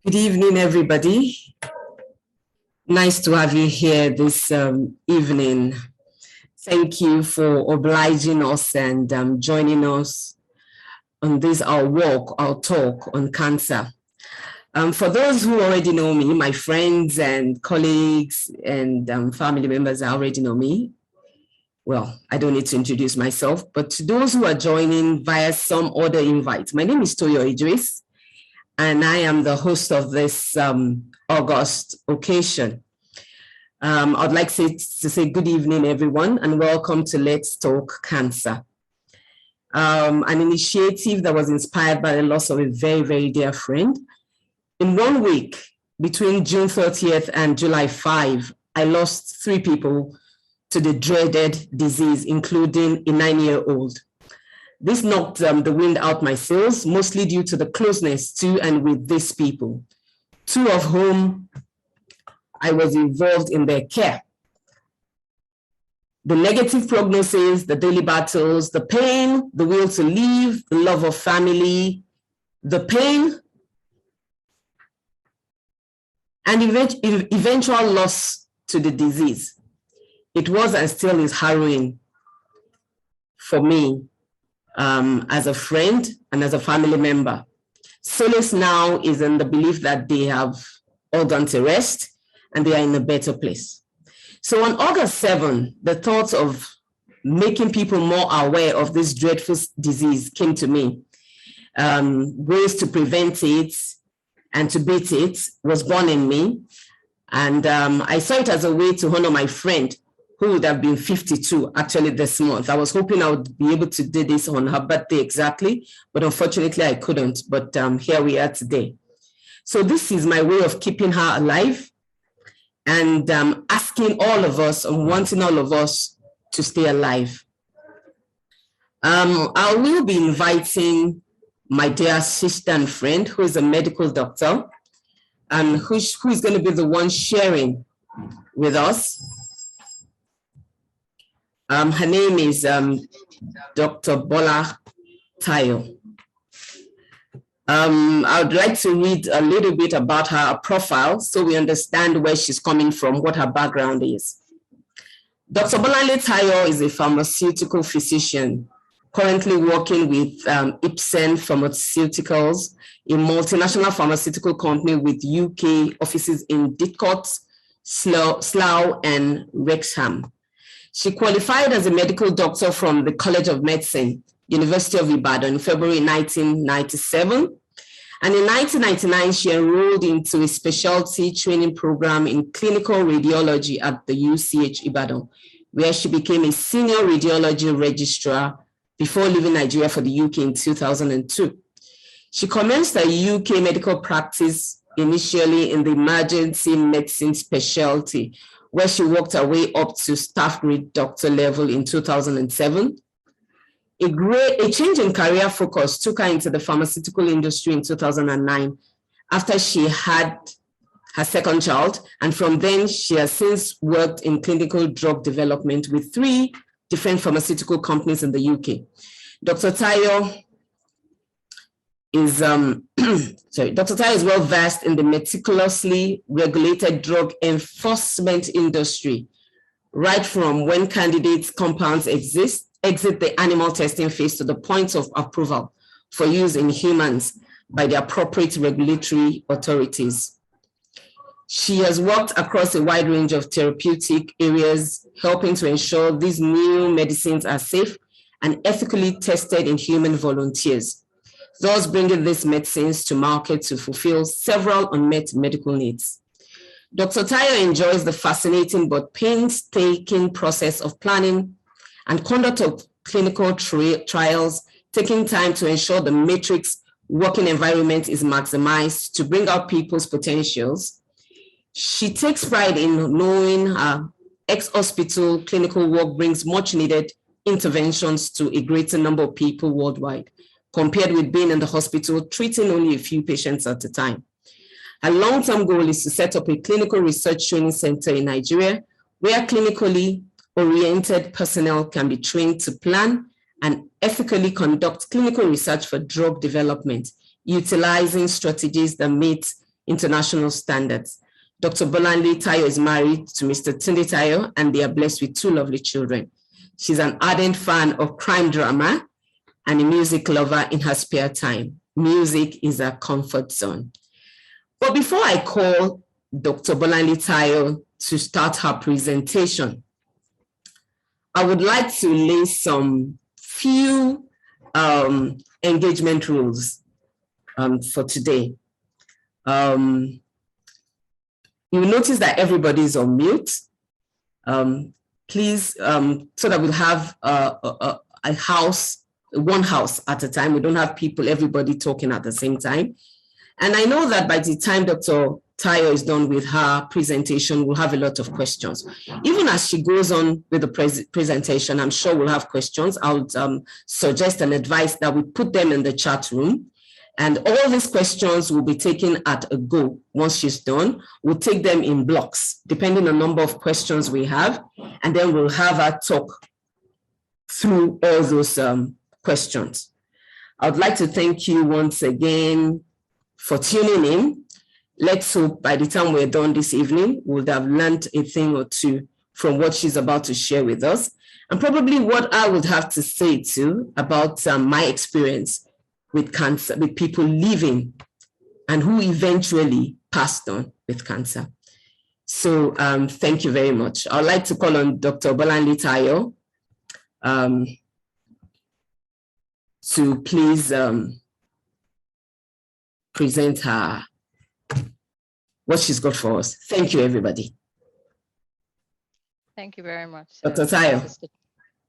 Good evening, everybody. Nice to have you here this evening. Thank you for obliging us and joining us on this, our walk, our talk on cancer. For those who already know me, my friends and colleagues and family members already know me. Well, I don't need to introduce myself, but to those who are joining via some other invite, my name is Toyo Idris, and I am the host of this August occasion. I'd like to say good evening, everyone, and welcome to Let's Talk Cancer, an initiative that was inspired by the loss of a very, very dear friend. In 1 week, between June 30th and July 5, I lost 3 people to the dreaded disease, including a 9-year-old. This knocked the wind out my sails, mostly due to the closeness to and with these people, 2 of whom I was involved in their care. The negative prognosis, the daily battles, the pain, the will to live, the love of family, the pain, and eventual loss to the disease. It was and still is harrowing for me as a friend and as a family member. Solace now is in the belief that they have all gone to rest and they are in a better place. So on August 7, the thought of making people more aware of this dreadful disease came to me. Ways to prevent it and to beat it was born in me. And I saw it as a way to honor my friend, who would have been 52 actually this month. I was hoping I would be able to do this on her birthday exactly, but unfortunately I couldn't, but here we are today. So this is my way of keeping her alive and asking all of us and wanting all of us to stay alive. I will be inviting my dear sister and friend, who is a medical doctor, and who is going to be the one sharing with us. Her name is Dr. Bola Tayo. I would like to read a little bit about her profile so we understand where she's coming from, what her background is. Dr. Bola Tayo is a pharmaceutical physician currently working with Ipsen Pharmaceuticals, a multinational pharmaceutical company with UK offices in Didcot, Slough, and Wrexham. She qualified as a medical doctor from the College of Medicine, University of Ibadan, in February 1997. And in 1999, she enrolled into a specialty training program in clinical radiology at the UCH Ibadan, where she became a senior radiology registrar before leaving Nigeria for the UK in 2002. She commenced her UK medical practice initially in the emergency medicine specialty, where she worked her way up to staff grade doctor level in 2007. A change in career focus took her into the pharmaceutical industry in 2009 after she had her second child, and from then she has since worked in clinical drug development with 3 different pharmaceutical companies in the UK. Dr. Tayo is Dr. Tayo is well versed in the meticulously regulated drug enforcement industry, right from when candidates' compounds exit the animal testing phase to the point of approval for use in humans by the appropriate regulatory authorities. She has worked across a wide range of therapeutic areas, helping to ensure these new medicines are safe and ethically tested in human volunteers, thus bringing these medicines to market to fulfill several unmet medical needs. Dr. Tayo enjoys the fascinating but painstaking process of planning and conduct of clinical trials, taking time to ensure the matrix working environment is maximized to bring out people's potentials. She takes pride in knowing her ex-hospital clinical work brings much needed interventions to a greater number of people worldwide, compared with being in the hospital treating only a few patients at a time. Her long-term goal is to set up a clinical research training center in Nigeria, where clinically oriented personnel can be trained to plan and ethically conduct clinical research for drug development, utilizing strategies that meet international standards. Dr. Bolanle Tayo is married to Mr. Tunde Tayo, and they are blessed with 2 lovely children. She's an ardent fan of crime drama and a music lover in her spare time. Music is her comfort zone. But before I call Dr. Bolanle Tayo to start her presentation, I would like to lay some few engagement rules for today. You'll notice that everybody is on mute. Please, so that we'll have a house, one house at a time. We don't have people, everybody talking at the same time. And I know that by the time Dr. Tayo is done with her presentation, we'll have a lot of questions. Even as she goes on with the presentation, I'm sure we'll have questions. I would suggest and advise that we put them in the chat room. And all these questions will be taken at a go. Once she's done, we'll take them in blocks, depending on the number of questions we have. And then we'll have her talk through all those questions. I would like to thank you once again for tuning in. Let's hope by the time we're done this evening, we'll have learned a thing or two from what she's about to share with us. And probably what I would have to say too about my experience with cancer, with people living and who eventually passed on with cancer. So thank you very much. I'd like to call on Dr. Bolanle Tayo to please present her, what she's got for us. Thank you, everybody. Thank you very much. Dr. Tayo.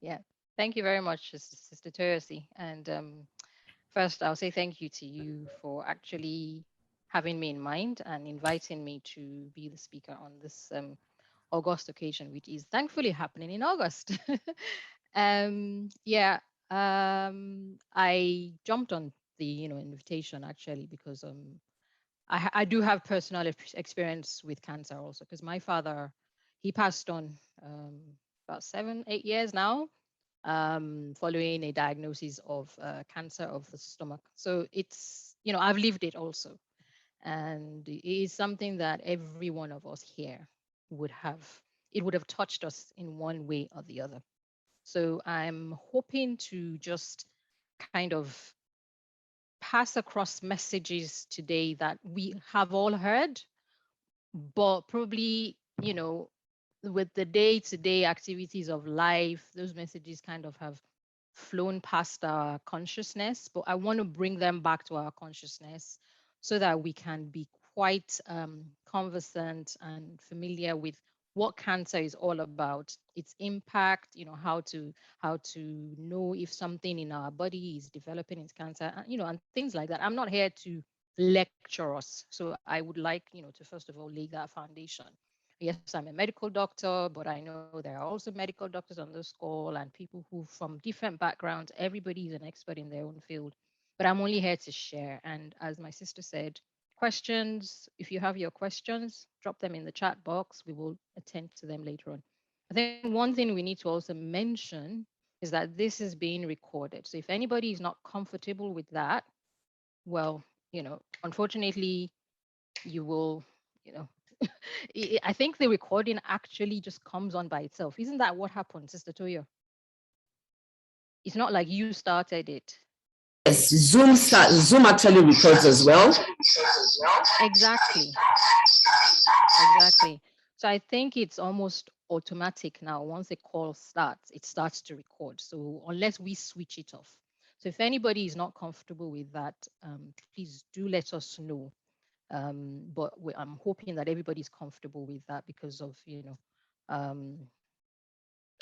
Yeah, thank you very much, Sister Toyosi. And first, I'll say thank you to you for actually having me in mind and inviting me to be the speaker on this August occasion, which is thankfully happening in August. I jumped on the invitation actually because I do have personal experience with cancer also, because my father, he passed on about 7-8 years now, following a diagnosis of cancer of the stomach. So it's, I've lived it also. And it is something that every one of us here would have touched us in one way or the other. So I'm hoping to just kind of pass across messages today that we have all heard, but probably, with the day-to-day activities of life, those messages kind of have flown past our consciousness, but I want to bring them back to our consciousness so that we can be quite conversant and familiar with what cancer is all about, its impact, how to know if something in our body is developing its cancer, and things like that. I'm not here to lecture us, so I would like, to first of all lay that foundation. Yes, I'm a medical doctor, but I know there are also medical doctors on this call and people who from different backgrounds. Everybody is an expert in their own field, but I'm only here to share. And as my sister said, questions, if you have your questions, drop them in the chat box. We will attend to them later on. I think one thing we need to also mention is that this is being recorded. So if anybody is not comfortable with that, well, unfortunately, you will, I think the recording actually just comes on by itself. Isn't that what happened, Sister Toyo? It's not like you started it. Yes, Zoom actually records as well. Exactly. So I think it's almost automatic now. Once a call starts, it starts to record. So unless we switch it off. So if anybody is not comfortable with that, please do let us know. But I'm hoping that everybody's comfortable with that because of,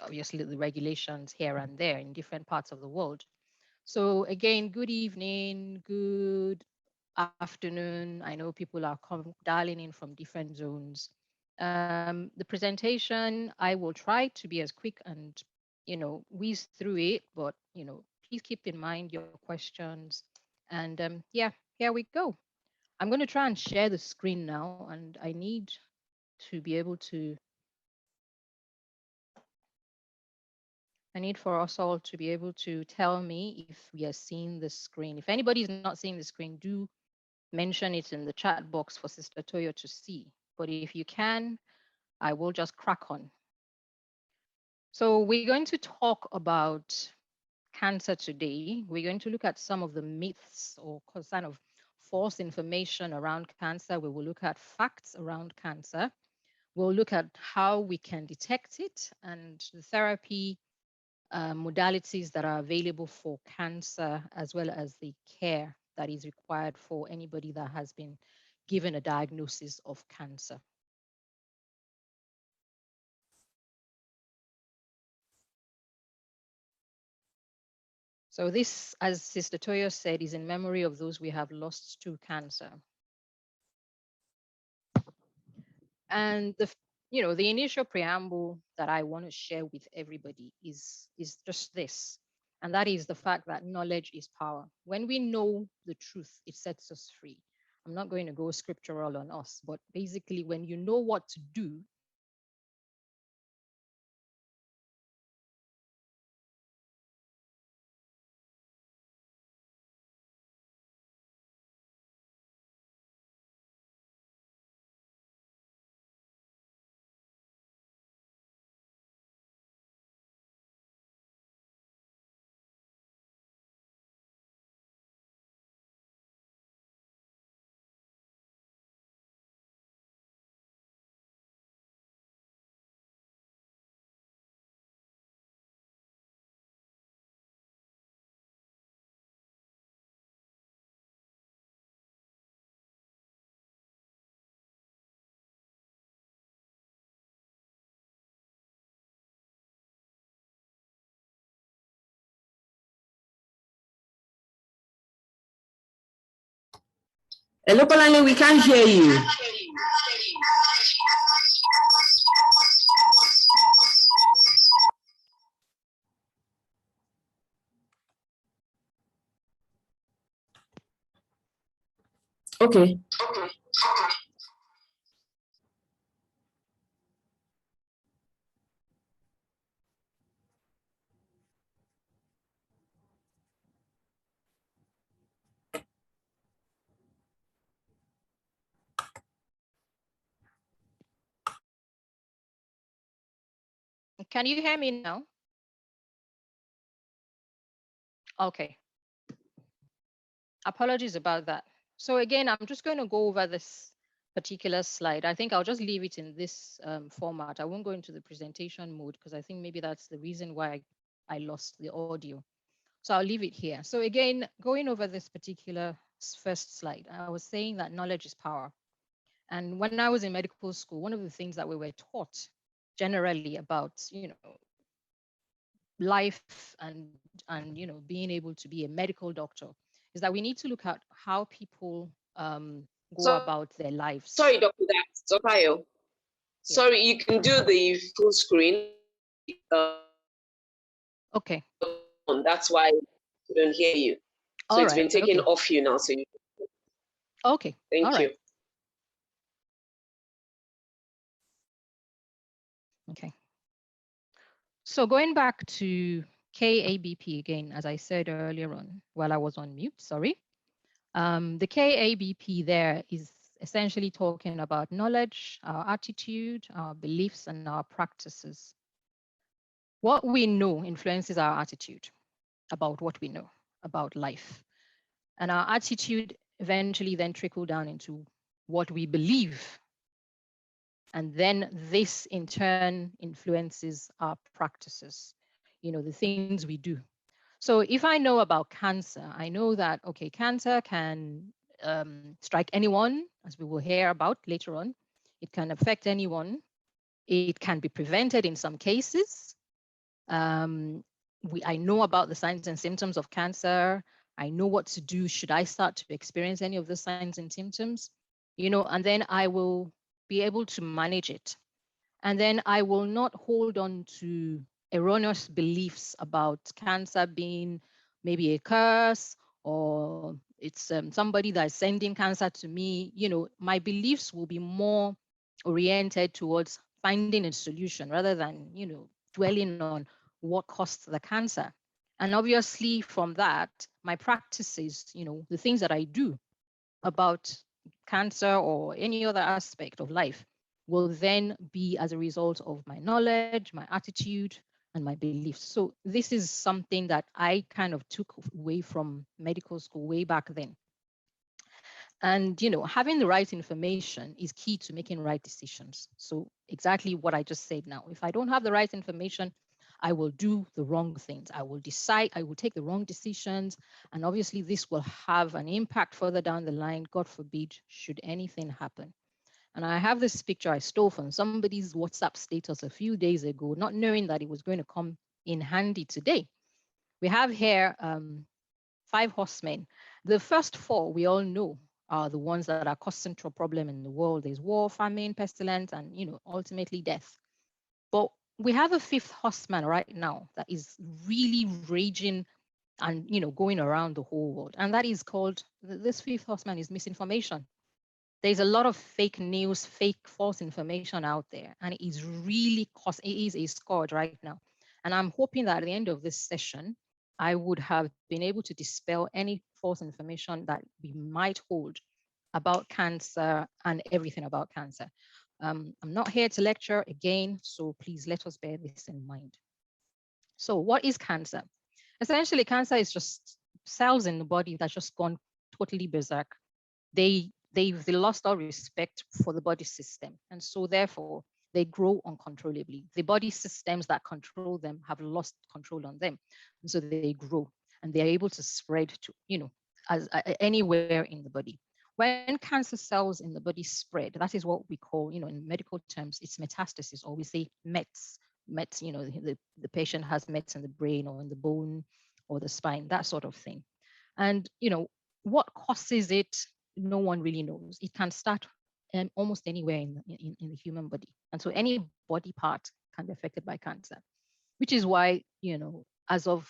obviously the regulations here and there in different parts of the world. So again, good evening, good afternoon. I know people are dialing in from different zones. The presentation, I will try to be as quick and, whiz through it, but, please keep in mind your questions. And yeah, here we go. I'm going to try and share the screen now, and I need to be able to, I need for us all to be able to tell me if we are seeing the screen. If anybody is not seeing the screen, do mention it in the chat box for Sister Toyo to see. But if you can, I will just crack on. So we're going to talk about cancer today. We're going to look at some of the myths or kind of false information around cancer. We will look at facts around cancer. We'll look at how we can detect it and the therapy modalities that are available for cancer, as well as the care that is required for anybody that has been given a diagnosis of cancer. So this, as Sister Toyo said, is in memory of those we have lost to cancer. And the initial preamble that I want to share with everybody is just this, and that is the fact that knowledge is power. When we know the truth, it sets us free. I'm not going to go scriptural on us, but basically, when you know what to do, Hello, Polani, we can't hear you. Okay. can you hear me now? Okay. Apologies about that. So again, I'm just going to go over this particular slide. I think I'll just leave it in this format. I won't go into the presentation mode because I think maybe that's the reason why I lost the audio. So I'll leave it here. So again, going over this particular first slide, I was saying that knowledge is power. And when I was in medical school, one of the things that we were taught generally about, life and being able to be a medical doctor is that we need to look at how people go about their lives. Sorry, Dr. Zokayo. Sorry, you can do the full screen. Okay. That's why I don't hear you. So it's been taken off you now. So okay. Thank you. Okay. So going back to KABP again, as I said earlier on, while I was on mute, sorry. The KABP there is essentially talking about knowledge, our attitude, our beliefs, and our practices. What we know influences our attitude about what we know about life. And our attitude eventually then trickle down into what we believe. And then this in turn influences our practices, the things we do. So if I know about cancer, I know that, okay, cancer can strike anyone, as we will hear about later on. It can affect anyone. It can be prevented in some cases. I know about the signs and symptoms of cancer. I know what to do should I start to experience any of the signs and symptoms, and then I will be able to manage it. And then I will not hold on to erroneous beliefs about cancer being maybe a curse or it's somebody that's sending cancer to me. My beliefs will be more oriented towards finding a solution rather than, dwelling on what caused the cancer. And obviously from that, my practices, the things that I do about cancer or any other aspect of life will then be as a result of my knowledge, my attitude, and my beliefs. So this is something that I kind of took away from medical school way back then. And having the right information is key to making right decisions. So exactly what I just said now. If I don't have the right information, I will do the wrong things. I will decide, I will take the wrong decisions. And obviously this will have an impact further down the line, God forbid, should anything happen. And I have this picture I stole from somebody's WhatsApp status a few days ago, not knowing that it was going to come in handy today. We have here 5 horsemen. The first 4 we all know are the ones that are causing central problem in the world. There's war, famine, pestilence, and ultimately death. But we have a 5th horseman right now that is really raging and going around the whole world. And that is called, this 5th horseman is misinformation. There's a lot of fake news, fake false information out there, and it is really it is a scourge right now. And I'm hoping that at the end of this session, I would have been able to dispel any false information that we might hold about cancer and everything about cancer. I'm not here to lecture again, so please let us bear this in mind. So what is cancer? Essentially, cancer is just cells in the body that's just gone totally berserk. They've lost all respect for the body system. And so therefore, they grow uncontrollably. The body systems that control them have lost control on them. And so they grow and they're able to spread to, anywhere in the body. When cancer cells in the body spread, that is what we call, in medical terms, it's metastasis, or we say METs. METs, the patient has METs in the brain or in the bone or the spine, that sort of thing. And, what causes it? No one really knows. It can start almost anywhere in the human body. And so any body part can be affected by cancer, which is why, as of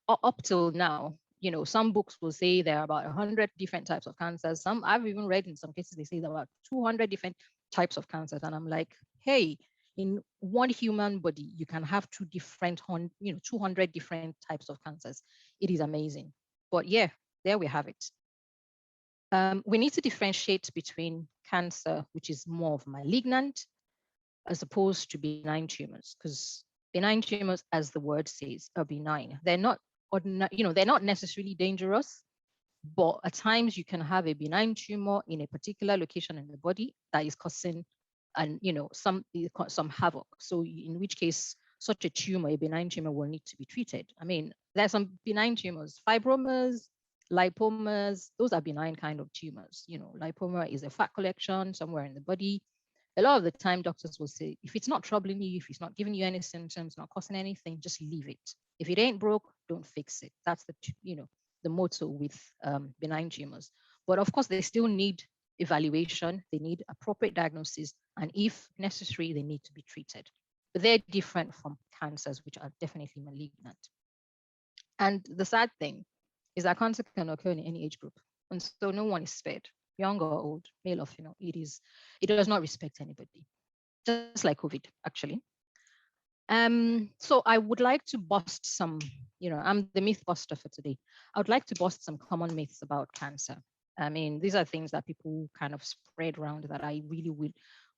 up till now, some books will say there are about 100 different types of cancers. Some I've even read in some cases, they say there are about 200 different types of cancers. And I'm like, hey, in one human body, you can have 200 different types of cancers. It is amazing. But yeah, there we have it. We need to differentiate between cancer, which is more of malignant, as opposed to benign tumors, because benign tumors, as the word says, are benign. They're not, they're not necessarily dangerous, but at times you can have a benign tumor in a particular location in the body that is causing, and some havoc. So in which case, such a tumor, a benign tumor, will need to be treated. I mean, there's some benign tumors, fibromas, lipomas. Those are benign kind of tumors. Lipoma is a fat collection somewhere in the body. A lot of the time, doctors will say, if it's not troubling you, if it's not giving you any symptoms, not causing anything, just leave it. If it ain't broke, don't fix it. That's the motto with benign tumors. But of course, they still need evaluation. They need appropriate diagnosis, and if necessary, they need to be treated. But they're different from cancers, which are definitely malignant. And the sad thing is that cancer can occur in any age group, and so no one is spared, young or old, male or female. It does not respect anybody, just like COVID, actually. So I would like to bust some, I'm the myth buster for today. I would like to bust some common myths about cancer. I mean, these are things that people kind of spread around that I really will,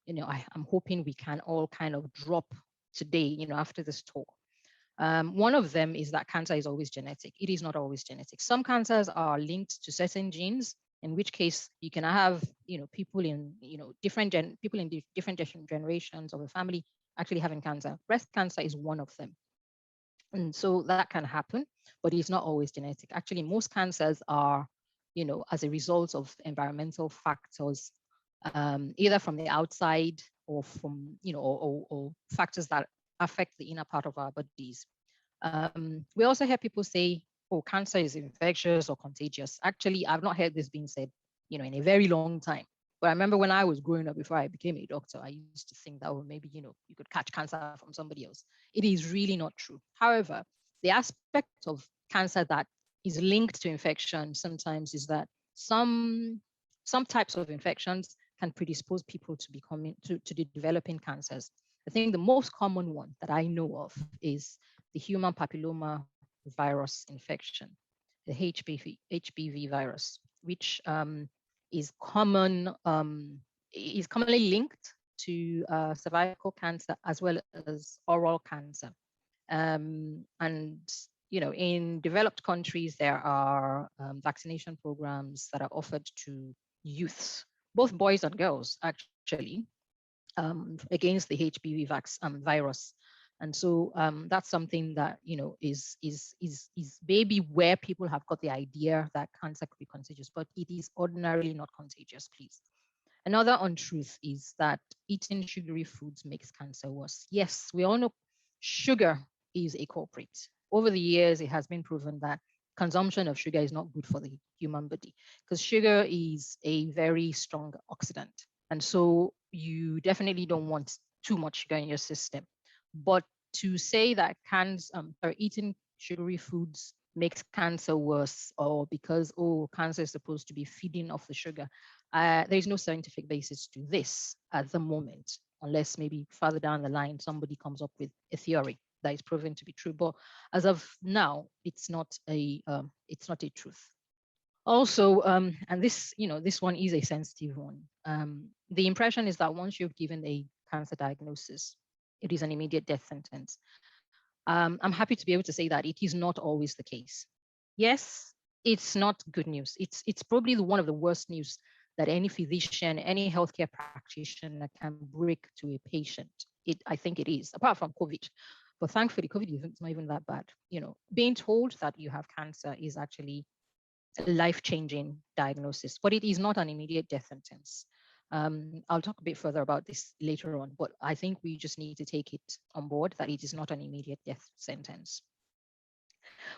I'm hoping we can all kind of drop today, after this talk. One of them is that cancer is always genetic. It is not always genetic. Some cancers are linked to certain genes, in which case you can have, people in, different generations of a family actually having cancer. Breast cancer is one of them. And so that can happen, but it's not always genetic. Actually, most cancers are, as a result of environmental factors, either from the outside or from, or factors that affect the inner part of our bodies. We also hear people say, oh, cancer is infectious or contagious. Actually, I've not heard this being said, in a very long time. But I remember when I was growing up, before I became a doctor, I used to think that, oh, maybe, you could catch cancer from somebody else. It is really not true. However, the aspect of cancer that is linked to infection sometimes is that some types of infections can predispose people to developing cancers. I think the most common one that I know of is the human papilloma virus infection, the HPV virus, which is commonly linked to cervical cancer as well as oral cancer. And in developed countries, there are vaccination programs that are offered to youths, both boys and girls, actually, against the HPV virus. And so that's something that is maybe where people have got the idea that cancer could be contagious, but it is ordinarily not contagious, please. Another untruth is that eating sugary foods makes cancer worse. Yes, we all know sugar is a culprit. Over the years, it has been proven that consumption of sugar is not good for the human body because sugar is a very strong oxidant. And so you definitely don't want too much sugar in your system. But to say that eating sugary foods makes cancer worse, or because, cancer is supposed to be feeding off the sugar, there is no scientific basis to this at the moment, unless maybe further down the line somebody comes up with a theory that is proven to be true. But as of now, it's not a truth. Also, and this one is a sensitive one. The impression is that once you've given a cancer diagnosis, it is an immediate death sentence. I'm happy to be able to say that it is not always the case. Yes, it's not good news. It's probably one of the worst news that any physician, any healthcare practitioner can break to a patient. I think it is, apart from COVID. But thankfully, COVID is not even that bad. Being told that you have cancer is actually a life-changing diagnosis, but it is not an immediate death sentence. I'll talk a bit further about this later on, but I think we just need to take it on board that it is not an immediate death sentence.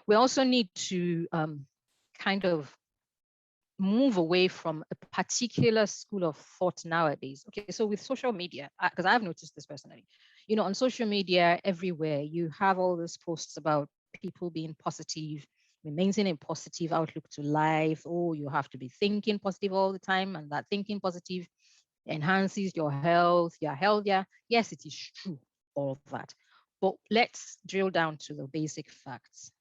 We also need to kind of move away from a particular school of thought nowadays. Okay, so with social media, because I've noticed this personally, on social media everywhere, you have all these posts about people being positive, maintaining a positive outlook to life. Oh, you have to be thinking positive all the time, and that thinking positive enhances your health, you're healthier. Yes, it is true, all of that. But let's drill down to the basic facts.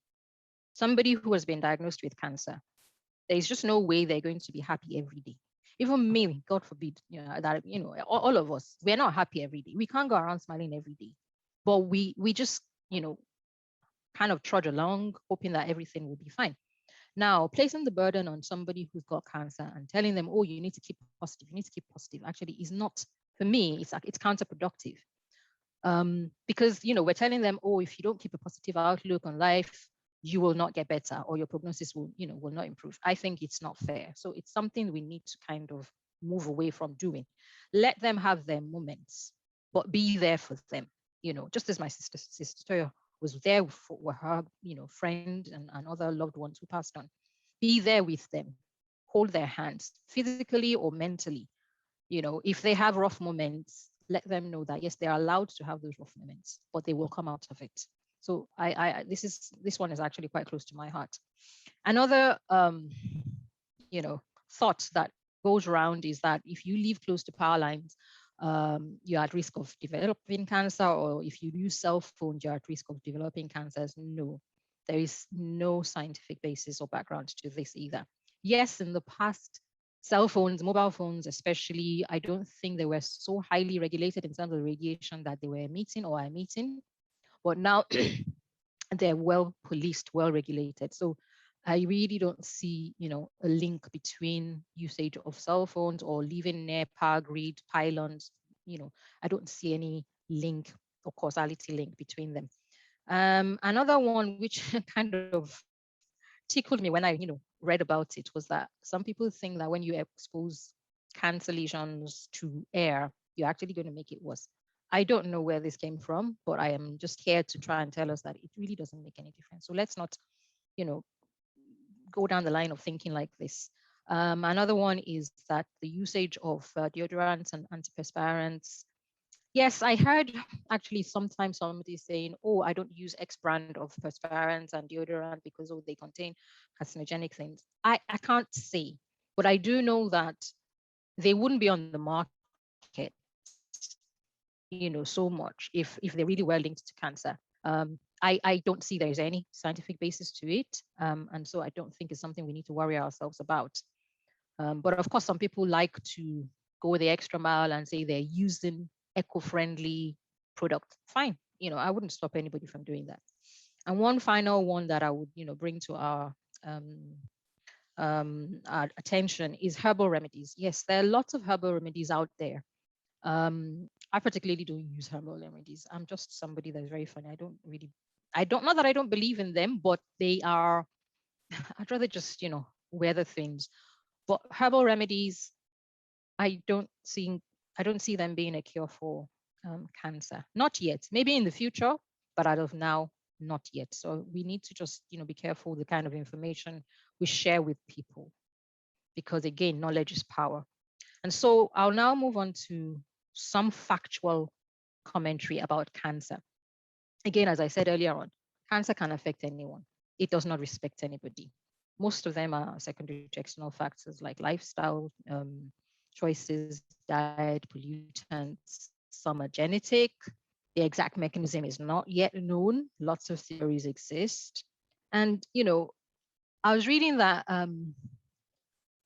Somebody who has been diagnosed with cancer, there's just no way they're going to be happy every day. Even me, God forbid, all of us, we're not happy every day. We can't go around smiling every day. But we just, kind of trudge along, hoping that everything will be fine. Now, placing the burden on somebody who's got cancer and telling them, oh, you need to keep positive, you need to keep positive, actually is not, for me, it's counterproductive. Because, we're telling them, oh, if you don't keep a positive outlook on life, you will not get better, or your prognosis will not improve. I think it's not fair. So it's something we need to kind of move away from doing. Let them have their moments, but be there for them. Just as my sister Toya was there for her, friend and other loved ones who passed on. Be there with them, hold their hands, physically or mentally. If they have rough moments, let them know that yes, they are allowed to have those rough moments, but they will come out of it. So this one is actually quite close to my heart. Another thought that goes around is that if you live close to power lines, you're at risk of developing cancer, or if you use cell phones, you're at risk of developing cancers. No, there is no scientific basis or background to this either. Yes, in the past, cell phones, mobile phones especially, I don't think they were so highly regulated in terms of radiation that they were emitting or emitting. But now they're well policed, well regulated. So I really don't see, a link between usage of cell phones or living near power grid pylons. I don't see any link or causality link between them. Another one which kind of tickled me when I, read about it was that some people think that when you expose cancer lesions to air, you're actually going to make it worse. I don't know where this came from, but I am just here to try and tell us that it really doesn't make any difference. So let's not, go down the line of thinking like this. Another one is that the usage of deodorants and antiperspirants. Yes, I heard actually sometimes somebody saying, oh, I don't use X brand of perspirants and deodorant because they contain carcinogenic things. I can't say, but I do know that they wouldn't be on the market, so much if they really were linked to cancer. I don't see there's any scientific basis to it. And so I don't think it's something we need to worry ourselves about. But of course, some people like to go the extra mile and say they're using eco-friendly product. Fine, I wouldn't stop anybody from doing that. And one final one that I would, bring to um, our attention is herbal remedies. Yes, there are lots of herbal remedies out there. I particularly don't use herbal remedies. I'm just somebody that's very funny. I don't know that I don't believe in them, but they are, I'd rather just, weather things. But herbal remedies, I don't see, I don't see them being a cure for cancer. Not yet. Maybe in the future, but as of now, not yet. So we need to just, be careful the kind of information we share with people, because again, knowledge is power. And so I'll now move on to some factual commentary about cancer. Again, as I said earlier on, cancer can affect anyone. It does not respect anybody. Most of them are secondary to external factors like lifestyle choices, diet, pollutants. Some are genetic. The exact mechanism is not yet known. Lots of theories exist. And, I was reading that on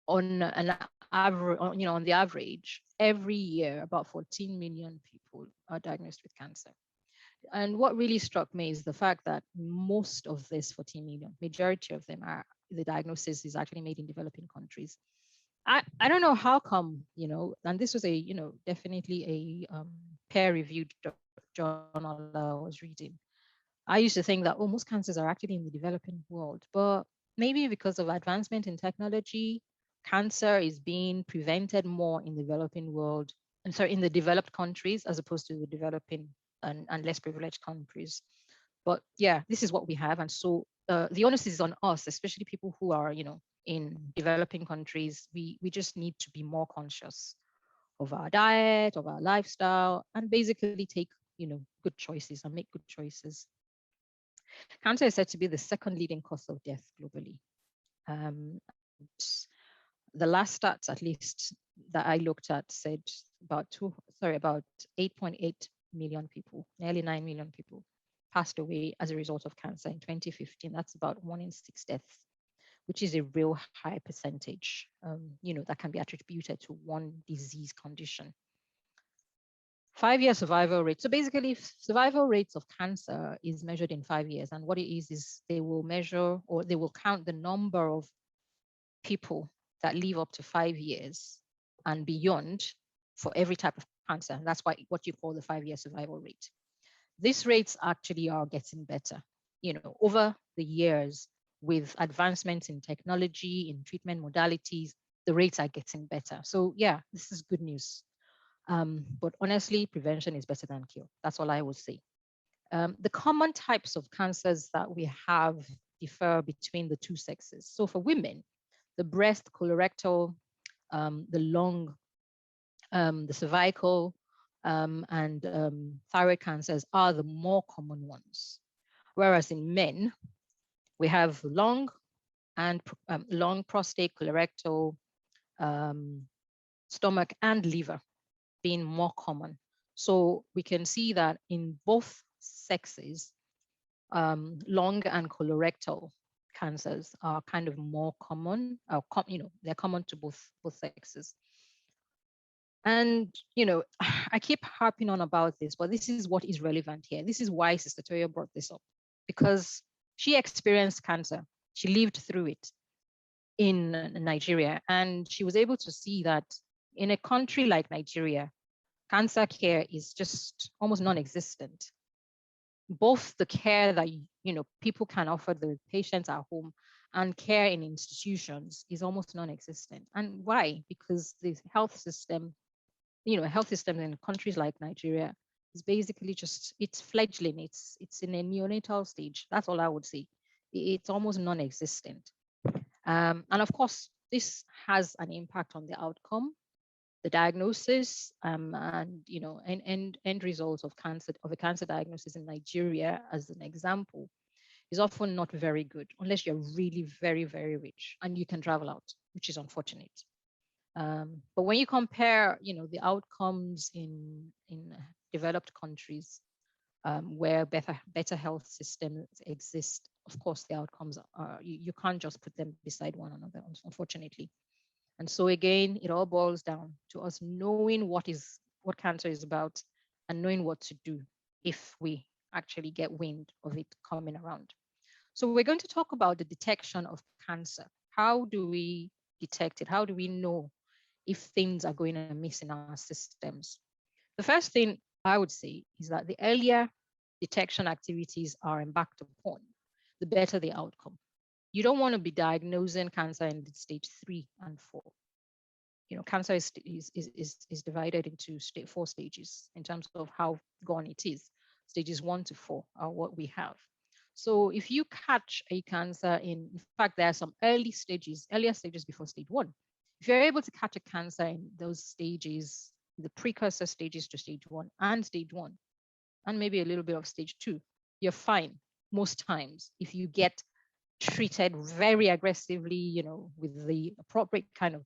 an average, on the average, every year about 14 million people are diagnosed with cancer. And what really struck me is the fact that most of this 14 million, majority of them are, the diagnosis is actually made in developing countries. I don't know how come, and this was a, definitely a peer-reviewed journal I was reading. I used to think that, oh, most cancers are actually in the developing world, but maybe because of advancement in technology, cancer is being prevented more in the developing world, and so in the developed countries as opposed to the developing and less privileged countries. But yeah, this is what we have, and so the onus is on us, especially people who are, in developing countries. We just need to be more conscious of our diet, of our lifestyle, and basically take, good choices and make good choices. Cancer is said to be the second leading cause of death globally. And the last stats, at least that I looked at, said about 8.8 million people, nearly 9 million people, passed away as a result of cancer in 2015. That's about 1 in 6 deaths, which is a real high percentage, that can be attributed to one disease condition. 5-year survival rate. So basically, survival rates of cancer is measured in 5 years. And what it is they will measure, or they will count the number of people that live up to 5 years and beyond for every type of cancer. That's what you call the 5-year survival rate. These rates actually are getting better. Over the years, with advancements in technology, in treatment modalities, the rates are getting better. So yeah, this is good news. But honestly, prevention is better than cure. That's all I would say. The common types of cancers that we have differ between the two sexes. So for women, the breast, colorectal, the lung, the cervical, and thyroid cancers are the more common ones. Whereas in men, we have lung, prostate, colorectal, stomach, and liver being more common. So we can see that in both sexes, lung and colorectal cancers are kind of more common. They're common to both sexes. And I keep harping on about this, but this is what is relevant here. This is why Sister Toyo brought this up, because she experienced cancer. She lived through it in Nigeria, and she was able to see that in a country like Nigeria, cancer care is just almost non-existent. Both the care that people can offer the patients at home and care in institutions is almost non-existent. And why? Because the health system in countries like Nigeria is basically it's fledgling. It's in a neonatal stage. That's all I would say. It's almost non-existent. And of course, this has an impact on the outcome, the diagnosis, and end results of a cancer diagnosis in Nigeria, as an example, is often not very good unless you're really very, very rich and you can travel out, which is unfortunate. But when you compare, the outcomes in developed countries, where better health systems exist, of course, the outcomes are, you can't just put them beside one another, unfortunately. And so again, it all boils down to us knowing what cancer is about and knowing what to do if we actually get wind of it coming around. So we're going to talk about the detection of cancer. How do we detect it? How do we know if things are going amiss in our systems? The first thing I would say is that the earlier detection activities are embarked upon, the better the outcome. You don't want to be diagnosing cancer in stage 3 and 4. Cancer is divided into 4 stages in terms of how gone it is. Stages 1 to 4 are what we have. So if you catch a cancer in fact, there are some earlier stages before stage 1. If you're able to catch a cancer in those stages, the precursor stages to stage 1 and stage 1, and maybe a little bit of stage 2, you're fine most times if you get treated very aggressively, with the appropriate kind of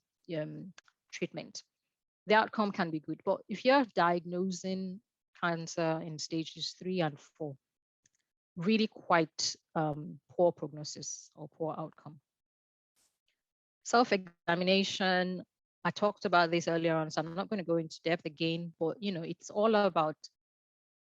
treatment. The outcome can be good. But if you're diagnosing cancer in stages 3 and 4, really quite poor prognosis or poor outcome. Self-examination, I talked about this earlier on, so I'm not going to go into depth again, but it's all about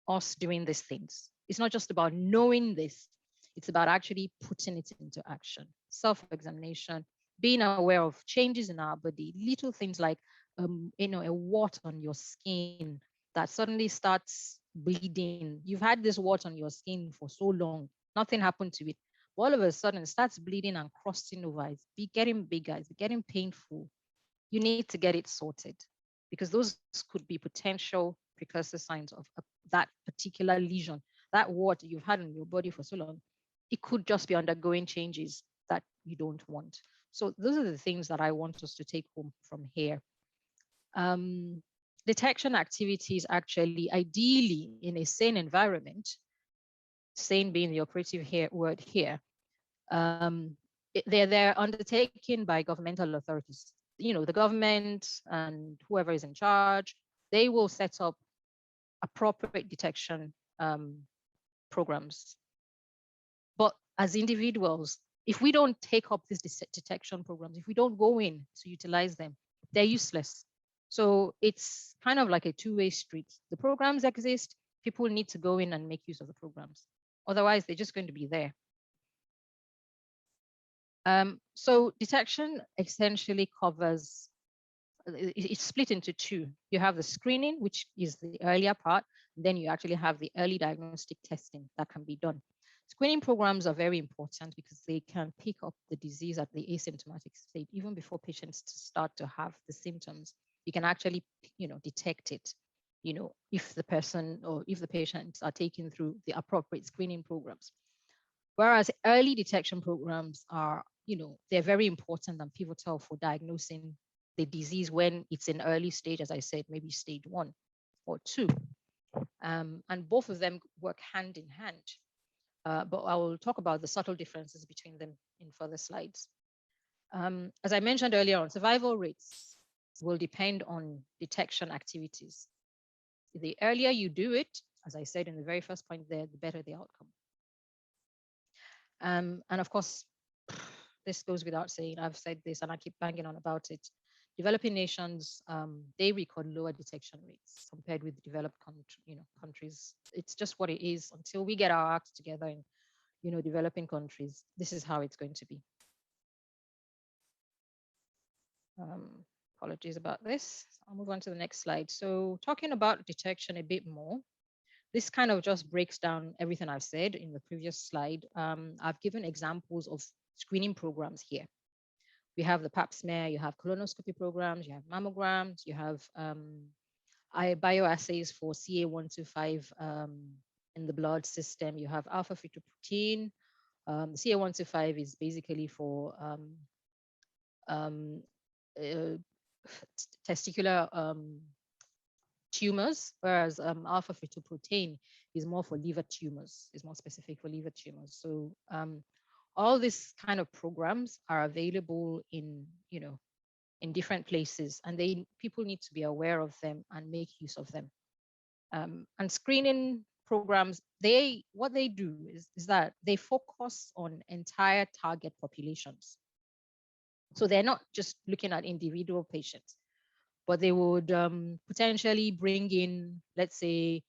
us doing these things. It's not just about knowing this, it's about actually putting it into action. Self-examination, being aware of changes in our body, little things like a wart on your skin that suddenly starts bleeding. You've had this wart on your skin for so long, nothing happened to it. All of a sudden it starts bleeding and crossing over. It's getting bigger, it's getting painful. You need to get it sorted because those could be potential precursor signs of that particular lesion, that wart you've had in your body for so long. It could just be undergoing changes that you don't want. So those are the things that I want us to take home from here. Detection activities actually, ideally in a sane environment, sane being the operative word here, they're undertaken by governmental authorities. The government and whoever is in charge, they will set up appropriate detection programs. But as individuals, if we don't take up these detection programs, if we don't go in to utilize them, they're useless. So it's kind of like a two-way street. The programs exist, people need to go in and make use of the programs. Otherwise, they're just going to be there. So detection essentially covers, it's split into 2. You have the screening, which is the earlier part. Then you actually have the early diagnostic testing that can be done. Screening programs are very important because they can pick up the disease at the asymptomatic state, even before patients start to have the symptoms. You can actually, detect it, if the person or if the patients are taken through the appropriate screening programs. Whereas early detection programs are, they're very important and pivotal for diagnosing the disease when it's in early stage, as I said, maybe stage 1 or 2. And both of them work hand in hand. But I will talk about the subtle differences between them in further slides. As I mentioned earlier on, survival rates will depend on detection activities. The earlier you do it, as I said in the very first point there, the better the outcome. And of course, this goes without saying, I've said this and I keep banging on about it. Developing nations, they record lower detection rates compared with developed countries. It's just what it is. Until we get our acts together in developing countries, this is how it's going to be. Apologies about this. I'll move on to the next slide. So talking about detection a bit more, this kind of just breaks down everything I've said in the previous slide. I've given examples of screening programs here. We have the pap smear, you have colonoscopy programs, you have mammograms, you have bioassays for CA125 in the blood system, you have alpha fetoprotein. The CA125 is basically for testicular tumors, whereas alpha fetoprotein is more for liver tumors, is more specific for liver tumors. So all these kind of programs are available in different places, and people need to be aware of them and make use of them. And screening programs, what they do is that they focus on entire target populations. So they're not just looking at individual patients, but they would potentially bring in, let's say,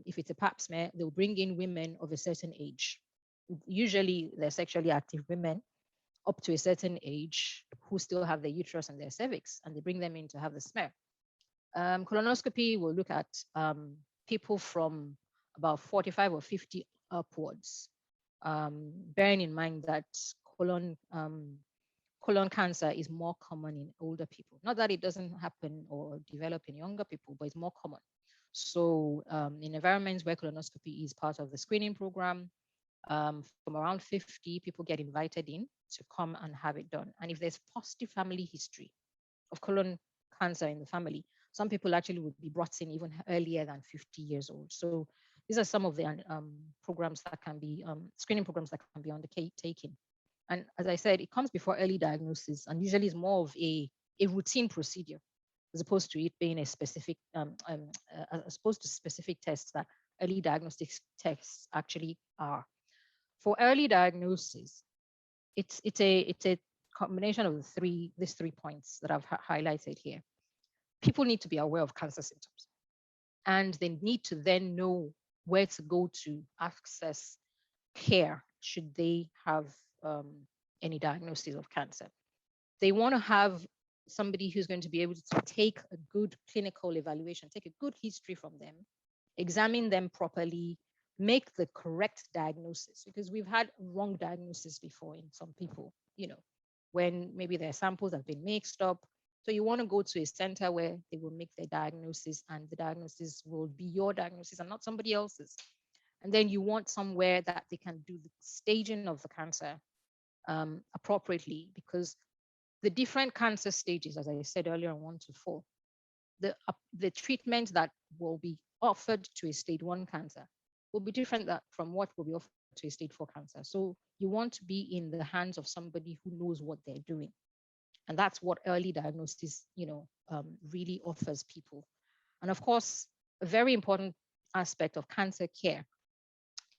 if it's a pap smear, they'll bring in women of a certain age. Usually, they're sexually active women up to a certain age who still have their uterus and their cervix, and they bring them in to have the smear. Colonoscopy will look at people from about 45 or 50 upwards, bearing in mind that colon colon cancer is more common in older people. Not that it doesn't happen or develop in younger people, but it's more common. So in environments where colonoscopy is part of the screening program, from around 50, people get invited in to come and have it done. And if there's positive family history of colon cancer in the family, some people actually would be brought in even earlier than 50 years old. So these are some of the programs that can be, screening programs that can be undertaken. And as I said, it comes before early diagnosis and usually is more of a routine procedure as opposed to it being a specific, as opposed to specific tests that early diagnostic tests actually are. For early diagnosis, it's a combination of these 3 points that I've highlighted here. People need to be aware of cancer symptoms, and they need to then know where to go to access care should they have any diagnosis of cancer. They want to have somebody who's going to be able to take a good clinical evaluation, take a good history from them, examine them properly, make the correct diagnosis, because we've had wrong diagnosis before in some people, when maybe their samples have been mixed up. So you want to go to a center where they will make their diagnosis, and the diagnosis will be your diagnosis and not somebody else's. And then you want somewhere that they can do the staging of the cancer appropriately, because the different cancer stages, as I said earlier, 1 to 4, the treatment that will be offered to a stage 1 cancer will be different from what will be offered to a stage 4 cancer. So you want to be in the hands of somebody who knows what they're doing. And that's what early diagnosis, really offers people. And of course, a very important aspect of cancer care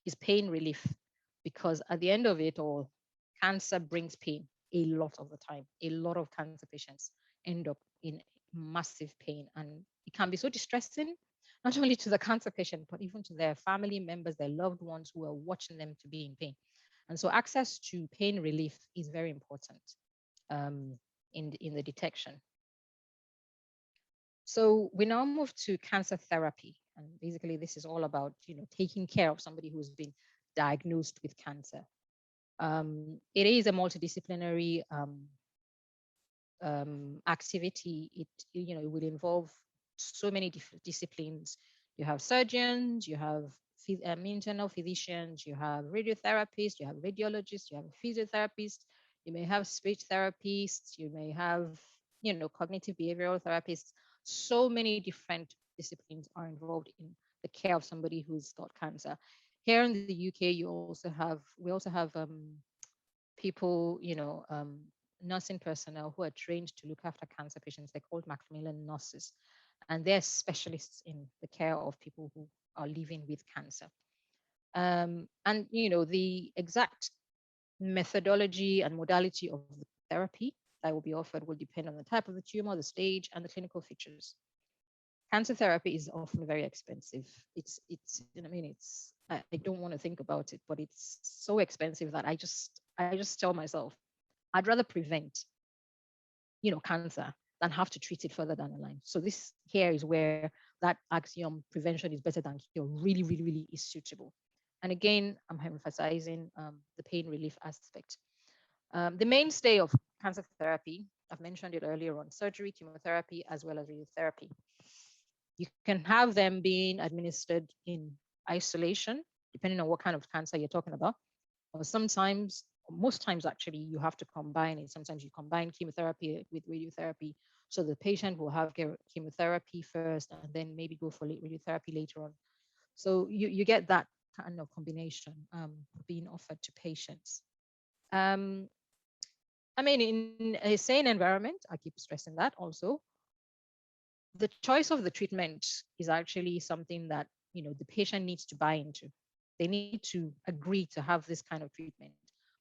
is pain relief, because at the end of it all, cancer brings pain a lot of the time. A lot of cancer patients end up in massive pain, and it can be so distressing, not only to the cancer patient, but even to their family members, their loved ones who are watching them to be in pain. And so access to pain relief is very important in the detection. So we now move to cancer therapy. And basically this is all about, taking care of somebody who's been diagnosed with cancer. It is a multidisciplinary activity. It will involve so many different disciplines. You have surgeons, you have internal physicians, you have radiotherapists, you have radiologists, you have physiotherapists, you may have speech therapists, you may have, cognitive behavioral therapists. So many different disciplines are involved in the care of somebody who's got cancer. Here in the UK, we also have people, nursing personnel who are trained to look after cancer patients. They're called Macmillan nurses, and they're specialists in the care of people who are living with cancer. And the exact methodology and modality of the therapy that will be offered will depend on the type of the tumor, the stage, and the clinical features. Cancer therapy is often very expensive. I don't want to think about it, but it's so expensive that I just tell myself, I'd rather prevent, cancer than have to treat it further down the line. So this here is where that axiom, prevention is better than cure, really, really, really is suitable. And again, I'm emphasizing the pain relief aspect. The mainstay of cancer therapy, I've mentioned it earlier on, surgery, chemotherapy, as well as radiotherapy. You can have them being administered in isolation, depending on what kind of cancer you're talking about. Or sometimes, most times actually, you have to combine it. Sometimes you combine chemotherapy with radiotherapy. So the patient will have chemotherapy first and then maybe go for radiotherapy later on. So you get that kind of combination being offered to patients. In a sane environment, I keep stressing that also, the choice of the treatment is actually something that the patient needs to buy into. They need to agree to have this kind of treatment.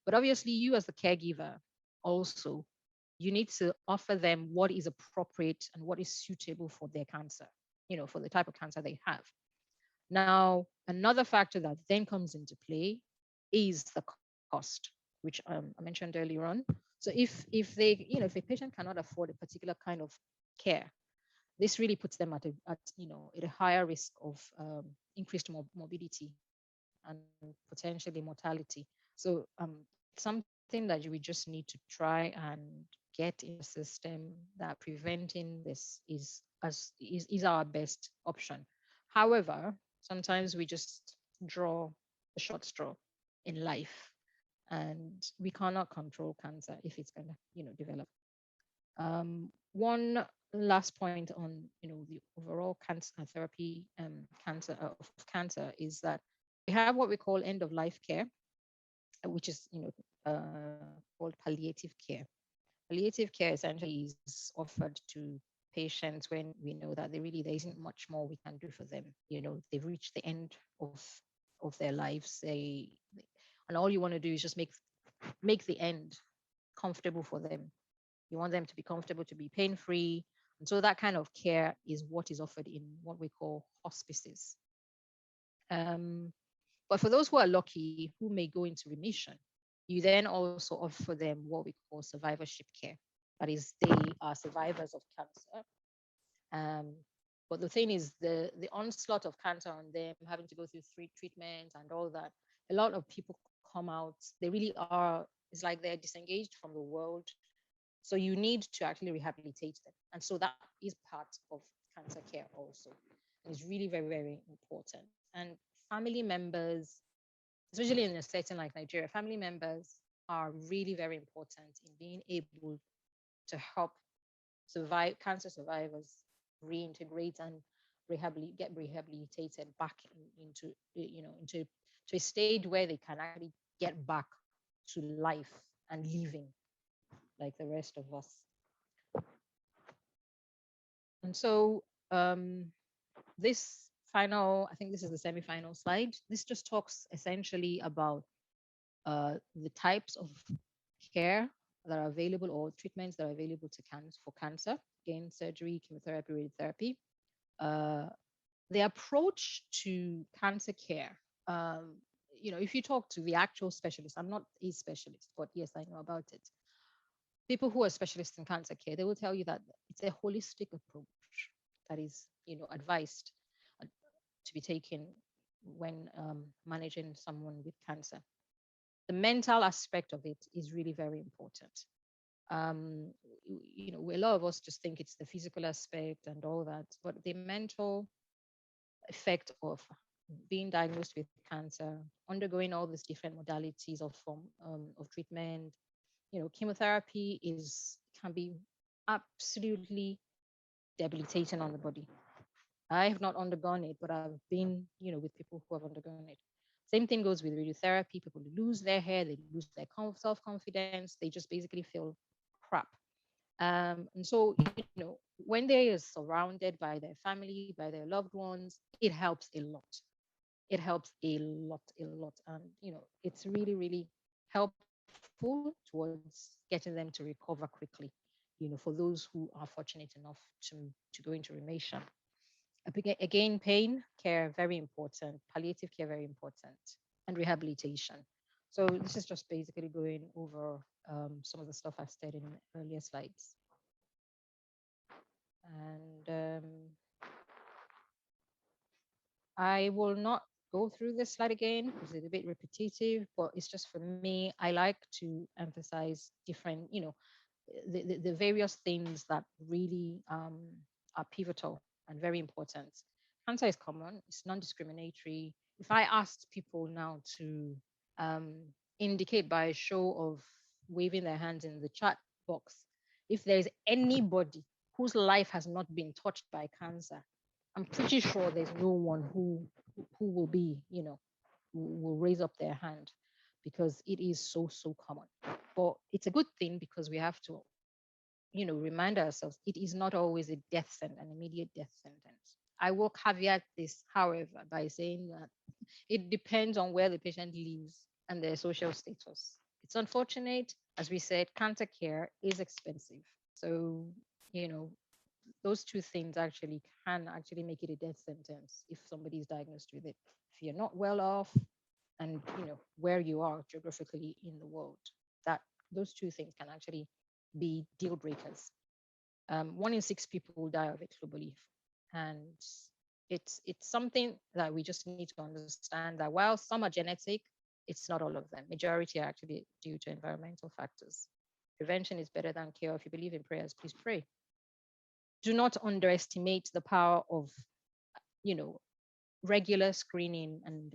But obviously, you as the caregiver also you need to offer them what is appropriate and what is suitable for their cancer, for the type of cancer they have. Now, another factor that then comes into play is the cost, which I mentioned earlier on. So if they, if a patient cannot afford a particular kind of care, this really puts them at a higher risk of increased morbidity and potentially mortality. So it's something that we just need to try and get into the system, that preventing this is our best option. However, sometimes we just draw a short straw in life, and we cannot control cancer if it's going to develop. One last point on the overall cancer therapy, cancer of cancer, is that we have what we call end of life care, which is called palliative care. Palliative care essentially is offered to patients when we know that there isn't much more we can do for them. They've reached the end of their lives. And all you want to do is just make the end comfortable for them. You want them to be comfortable, to be pain free. And so that kind of care is what is offered in what we call hospices. But for those who are lucky, who may go into remission, you then also offer them what we call survivorship care. That is, they are survivors of cancer. But the thing is, the onslaught of cancer on them, having to go through 3 treatments and all that, a lot of people come out, they really are, it's like they're disengaged from the world. So you need to actually rehabilitate them. And so that is part of cancer care also. And it's really very, very important. And family members, especially in a setting like Nigeria, family members are really very important in being able to help cancer survivors reintegrate and get rehabilitated back into to a stage where they can actually get back to life and living like the rest of us. And so this I think this is the semi-final slide. This just talks essentially about the types of care that are available, or treatments that are available for cancer, again, surgery, chemotherapy, radiotherapy. The approach to cancer care, if you talk to the actual specialist, I'm not a specialist, but yes, I know about it. People who are specialists in cancer care, they will tell you that it's a holistic approach that is, advised to be taken when managing someone with cancer. The mental aspect of it is really very important. A lot of us just think it's the physical aspect and all that, but the mental effect of being diagnosed with cancer, undergoing all these different modalities of treatment, chemotherapy can be absolutely debilitating on the body. I have not undergone it, but I've been, with people who have undergone it. Same thing goes with radiotherapy. People lose their hair, they lose their self-confidence, they just basically feel crap. And so, when they are surrounded by their family, by their loved ones, it helps a lot. It helps a lot. And, it's really, really helpful towards getting them to recover quickly, for those who are fortunate enough to go into remission. Again, pain care, very important. Palliative care, very important. And rehabilitation. So this is just basically going over some of the stuff I've said in earlier slides. And I will not go through this slide again because it's a bit repetitive, but it's just for me, I like to emphasize different, the various things that really are pivotal and very important. Cancer is common, it's non-discriminatory. If I asked people now to um, indicate by a show of waving their hands in the chat box, if there's anybody whose life has not been touched by cancer, I'm pretty sure there's no one who will be, will raise up their hand, because it is so common. But it's a good thing, because we have to, remind ourselves it is not always a death sentence, an immediate death sentence. I will caveat this, however, by saying that it depends on where the patient lives and their social status. It's unfortunate, as we said, cancer care is expensive. So, you know, those two things actually can actually make it a death sentence if somebody is diagnosed with it. If you're not well off, and you know where you are geographically in the world, that those two things can actually be deal breakers. 1 in 6 people die of it globally, and it's something that we just need to understand that while some are genetic, it's not all of them. Majority are actually due to environmental factors. Prevention is better than cure. If you believe in prayers, please pray. Do not underestimate the power of, you know, regular screening and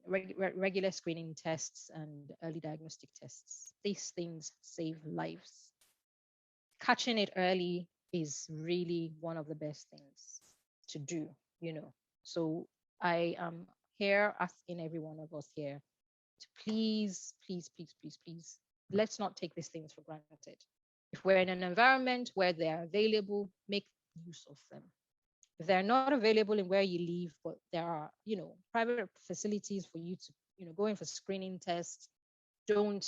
regular screening tests and early diagnostic tests. These things save lives. Catching it early is really one of the best things to do, you know. So I am here asking every one of us here to please, please, please, please, please, let's not take these things for granted. If we're in an environment where they are available, make use of them. If they're not available in where you live, but there are, you know, private facilities for you to, you know, go in for screening tests, don't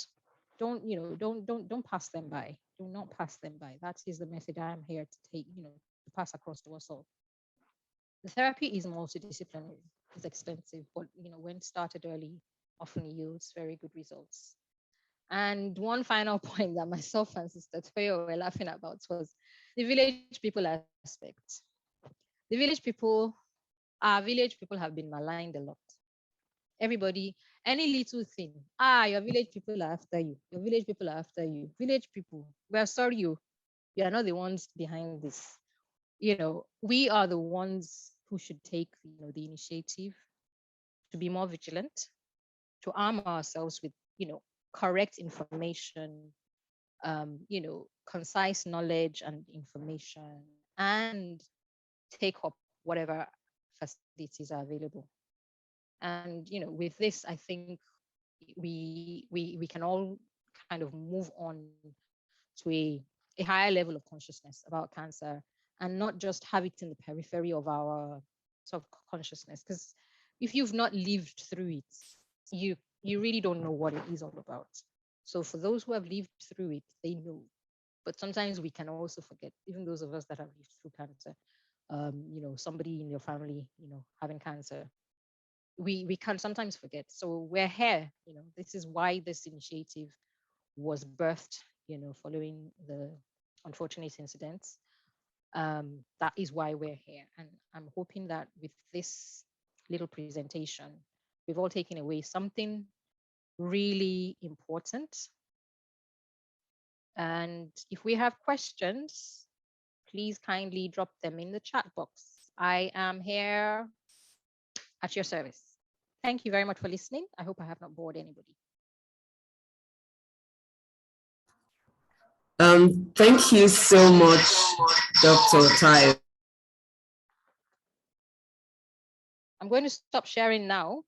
don't pass them by. Do not pass them by. That is the message I am here to take, you know, to pass across to us all. The therapy is multidisciplinary. It's expensive, but you know, when started early, often yields very good results. And one final point that myself and Sister Toyo were laughing about was the village people aspect. The village people, our village people have been maligned a lot. Everybody, any little thing, your village people are after you. Your village people are after you. Village people, we are sorry you are not the ones behind this. You know, we are the ones who should take, you know, the initiative to be more vigilant, to arm ourselves with, you know, correct information, you know, concise knowledge and information, and take up whatever facilities are available. And you know, with this, I think we can all kind of move on to a higher level of consciousness about cancer, and not just have it in the periphery of our sort of consciousness. Because if you've not lived through it, you really don't know what it is all about. So for those who have lived through it, they know. But sometimes we can also forget, even those of us that have lived through cancer. You know, somebody in your family, you know, having cancer, we can sometimes forget. So we're here, you know, this is why this initiative was birthed, you know, following the unfortunate incidents. That is why we're here. And I'm hoping that with this little presentation, we've all taken away something really important. And if we have questions, please kindly drop them in the chat box. I am here at your service. Thank you very much for listening. I hope I have not bored anybody. Thank you so much, Dr. Tai. I'm going to stop sharing now.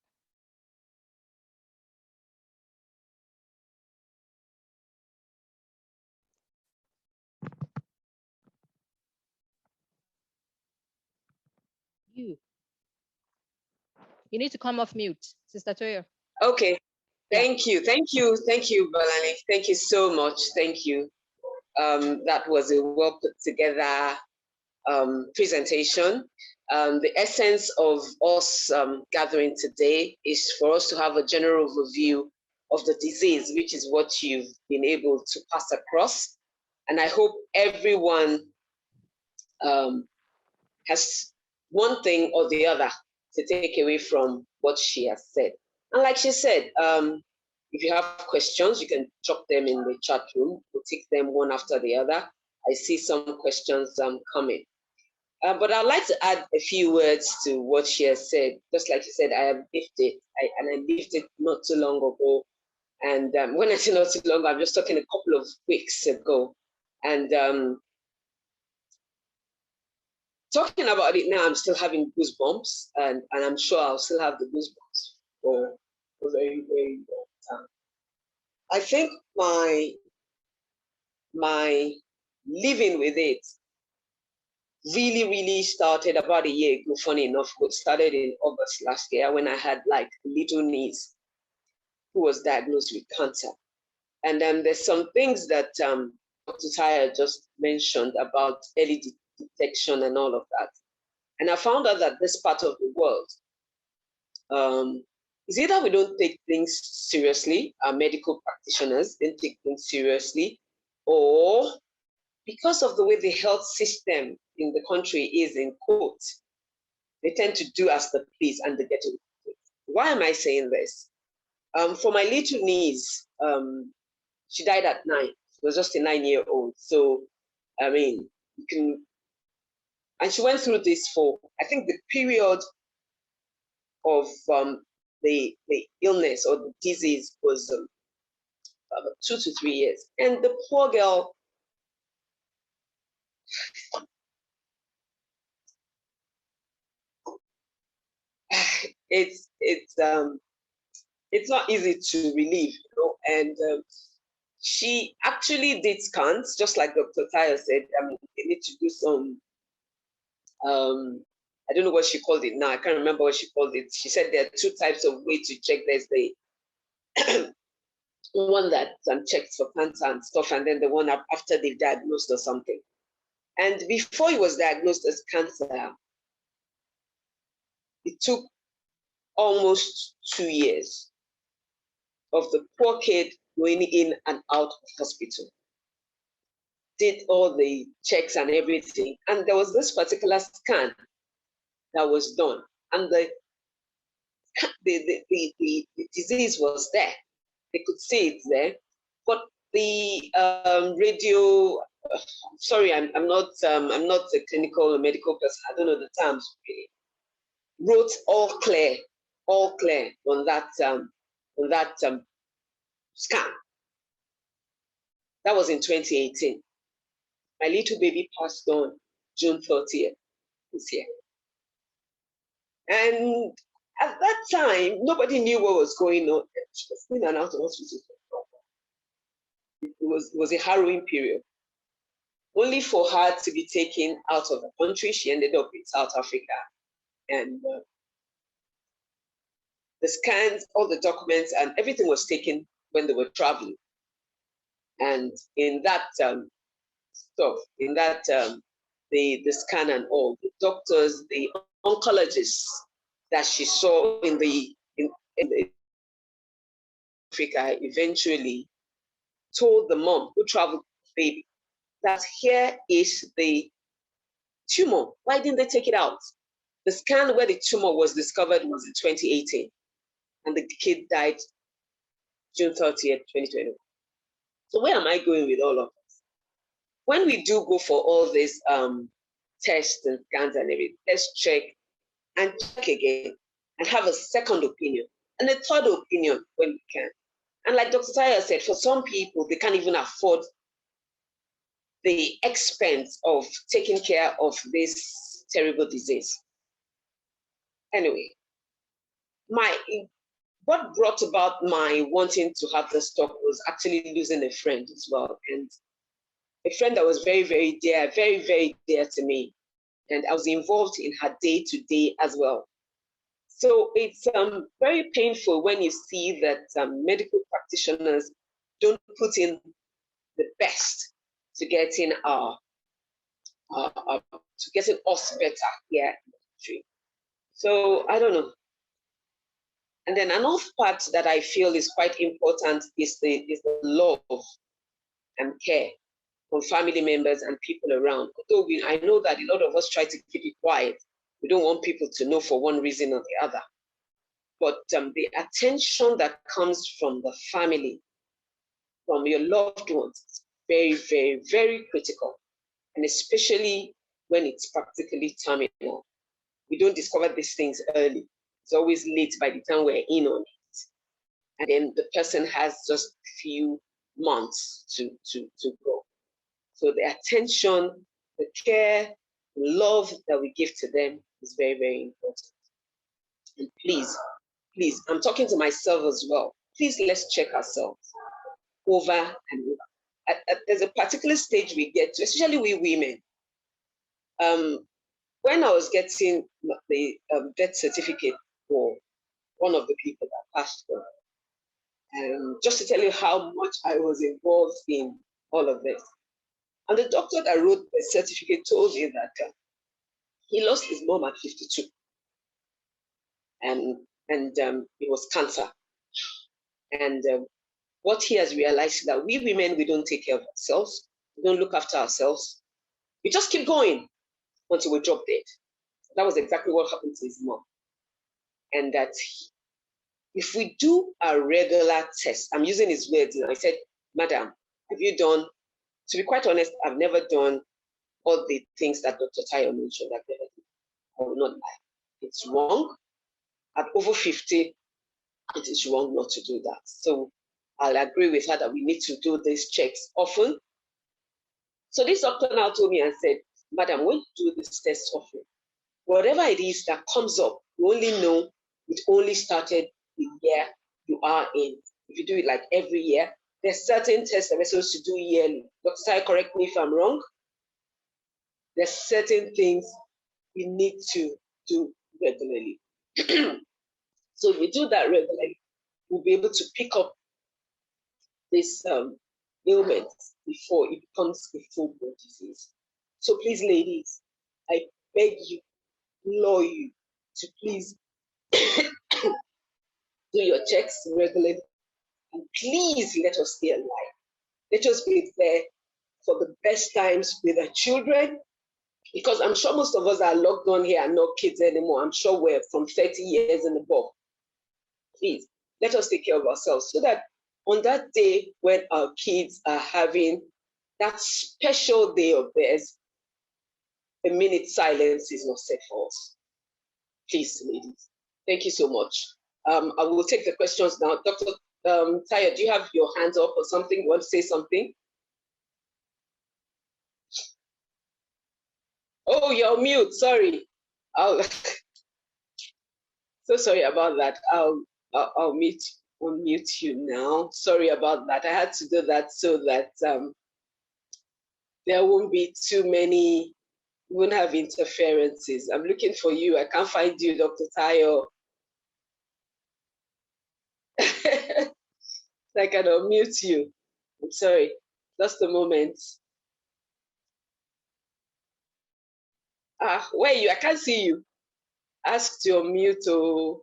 You need to come off mute, Sister Toyo. Okay. Thank you, Balani. Thank you so much. Thank you. That was a well put together presentation. The essence of us gathering today is for us to have a general overview of the disease, which is what you've been able to pass across. And I hope everyone has one thing or the other to take away from what she has said. And like she said, if you have questions, you can drop them in the chat room. We'll take them one after the other. I see some questions coming. But I'd like to add a few words to what she has said. Just like she said, I have lived it, and I lived it not too long ago. And when I say not too long, I'm just talking a couple of weeks ago. And talking about it now, I'm still having goosebumps, and I'm sure I'll still have the goosebumps for a very, very long time. I think my living with it really started about a year ago. Funny enough, it started in August last year when I had like a little niece who was diagnosed with cancer. And then there's some things that Dr. Taya just mentioned about early detection and all of that. And I found out that this part of the world, is either we don't take things seriously, our medical practitioners don't take things seriously, or because of the way the health system in the country is, in quotes, they tend to do as they please and they get away with it. Why am I saying this? For my little niece, she died at 9. She was just a 9-year-old. So, I mean, you can, and she went through this for, I think the period of the illness or the disease was about 2 to 3 years. And the poor girl, it's not easy to relieve, you know. And she actually did scans, just like Dr. Taya said. I mean, they need to do some, I don't know what she called it now. I can't remember what she called it. She said there are 2 types of way to check. There's the one that checks for cancer and stuff, and then the one after they've diagnosed or something. And before he was diagnosed as cancer, it took almost 2 years of the poor kid going in and out of hospital, did all the checks and everything. And there was this particular scan that was done, and the disease was there. They could see it there, but the radio. Sorry, I'm not a clinical or medical person. I don't know the terms really. Wrote all clear on that scan. That was in 2018. My little baby passed on June 30th this year. And at that time, nobody knew what was going on. She was in and out of hospital. It was a harrowing period. Only for her to be taken out of the country, she ended up in South Africa. And the scans, all the documents, and everything was taken when they were traveling. And in that stuff, in that the scan and all, the doctors, the oncologists that she saw in Africa eventually told the mom who traveled with the baby that here is the tumor. Why didn't they take it out? The scan where the tumor was discovered was in 2018, and the kid died June 30th, 2021. So where am I going with all of this? When we do go for all these tests and scans and everything, let's check and check again and have a second opinion and a third opinion when we can. And like Dr. Taya said, for some people, they can't even afford the expense of taking care of this terrible disease. Anyway, what brought about my wanting to have this talk was actually losing a friend as well. And a friend that was very, very dear, very, very dear to me. And I was involved in her day-to-day as well. So it's very painful when you see that medical practitioners don't put in the best to getting getting us better here in the country. So I don't know. And then another part that I feel is quite important is the love and care from family members and people around. Although I know that a lot of us try to keep it quiet. We don't want people to know for one reason or the other. But the attention that comes from the family, from your loved ones, is very, very, very critical. And especially when it's practically terminal. We don't discover these things early. It's always late by the time we're in on it. And then the person has just a few months to go. So the attention, the care, the love that we give to them is very, very important. And please, I'm talking to myself as well. Please, let's check ourselves over and over. There's a particular stage we get to, especially we women. When I was getting the death certificate for one of the people that passed on, just to tell you how much I was involved in all of this. And the doctor that wrote the certificate told me that he lost his mom at 52. And it was cancer. And what he has realized is that we women, we don't take care of ourselves. We don't look after ourselves. We just keep going until we drop dead. That was exactly what happened to his mom. And that if we do a regular test, I'm using his words, I said, Madam, have you done, to be quite honest, I've never done all the things that Dr. Tayo mentioned. I will not lie. It's wrong. At over 50, it is wrong not to do that. So I'll agree with her that we need to do these checks often. So this doctor now told me and said, Madam, when you do this test often, whatever it is that comes up, you only know it only started the year you are in. If you do it like every year, there's certain tests that we're supposed to do yearly. Dr. Sai, correct me if I'm wrong. There's certain things we need to do regularly. So if we do that regularly, we'll be able to pick up this ailment before it becomes a full-blown disease. So please, ladies, I beg you, implore you to please do your checks regularly, and please let us stay alive. Let us be there for the best times with our children, because I'm sure most of us are locked on here and not kids anymore. I'm sure we're from 30 years and above. Please, let us take care of ourselves so that on that day when our kids are having that special day of theirs, a minute silence is not set for us. Please, ladies. Thank you so much. I will take the questions now. Dr. Tayo, do you have your hands up or something? You want to say something? Oh, you're mute. Sorry. So sorry about that. I'll unmute you now. Sorry about that. I had to do that so that there won't be too many, we won't have interferences. I'm looking for you. I can't find you, Dr. Tayo. I can unmute you. I'm sorry. Just a moment. Where are you? I can't see you. Ask to unmute. Oh,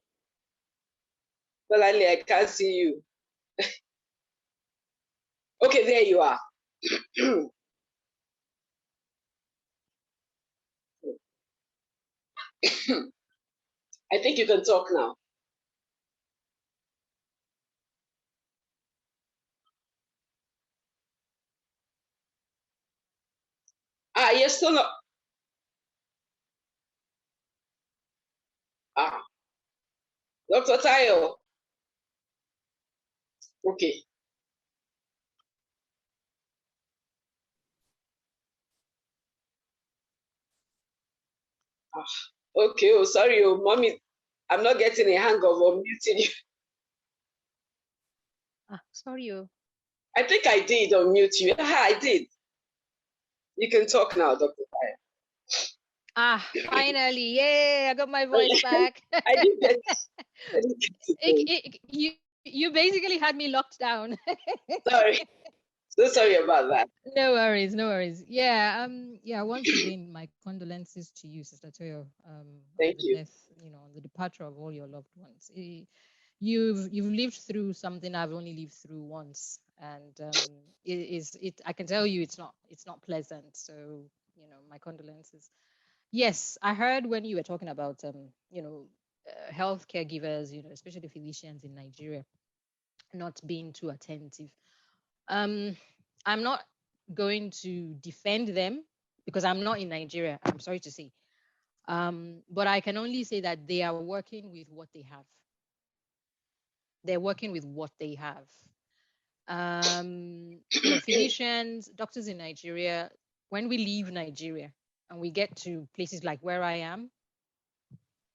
Polali, I can't see you. Okay, there you are. I think you can talk now. You're still not. Dr. Tayo. Okay. Okay. Oh, sorry, oh, mommy. I'm not getting a hang of unmuting you. Sorry, you. I think I did unmute you. I did. You can talk now, Dr. Tayo. Finally. Yay, I got my voice back. I didn't get you basically had me locked down. Sorry. So sorry about that. No worries, no worries. Yeah, once again, my condolences to you, Sister Toyo. Thank you. Death, the departure of all your loved ones. You've lived through something I've only lived through once, and I can tell you it's not pleasant. So, my condolences. Yes, I heard when you were talking about health caregivers, especially physicians in Nigeria, not being too attentive. I'm not going to defend them because I'm not in Nigeria, I'm sorry to say. But I can only say that they are working with what they have. They're working with what they have. Physicians, doctors in Nigeria, when we leave Nigeria and we get to places like where I am,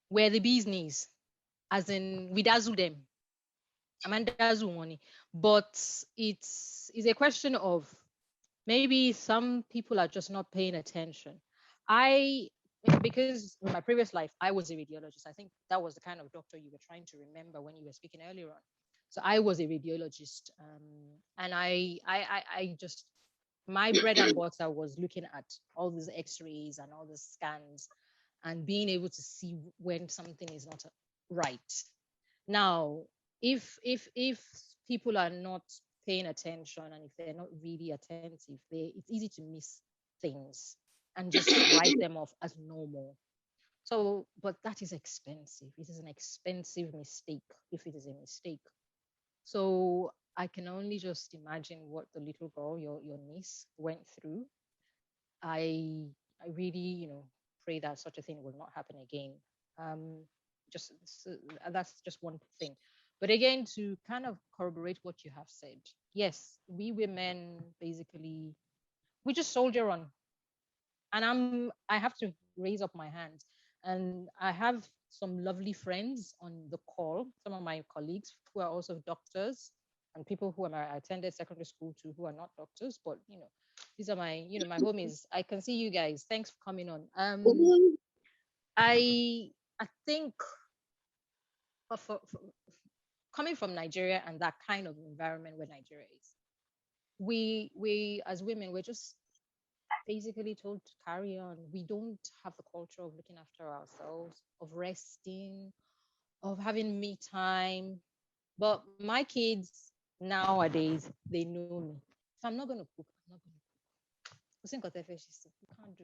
we're the bee's knees, as in we dazzle them. But it's a question of maybe some people are just not paying attention. Because in my previous life, I was a radiologist. I think that was the kind of doctor you were trying to remember when you were speaking earlier on. So I was a radiologist, and I just, my bread and butter was looking at all these X-rays and all the scans and being able to see when something is not right. Now, if people are not paying attention and if they're not really attentive, it's easy to miss things and just write them off as normal. So, but that is expensive. It is an expensive mistake if it is a mistake. So I can only just imagine what the little girl, your niece, went through. I really, pray that such a thing will not happen again. Um, just that's just one thing. But again, to kind of corroborate what you have said, yes, we women basically we just soldier on, and I have to raise up my hand, and I have some lovely friends on the call, some of my colleagues who are also doctors and people who I attended secondary school to who are not doctors, but these are my my homies. I can see you guys. Thanks for coming on. I think for coming from Nigeria and that kind of environment where Nigeria is, we as women, we're just basically told to carry on. We don't have the culture of looking after ourselves, of resting, of having me time. But my kids nowadays, they know me. If I'm not going to cook, I'm not going to cook. You can't do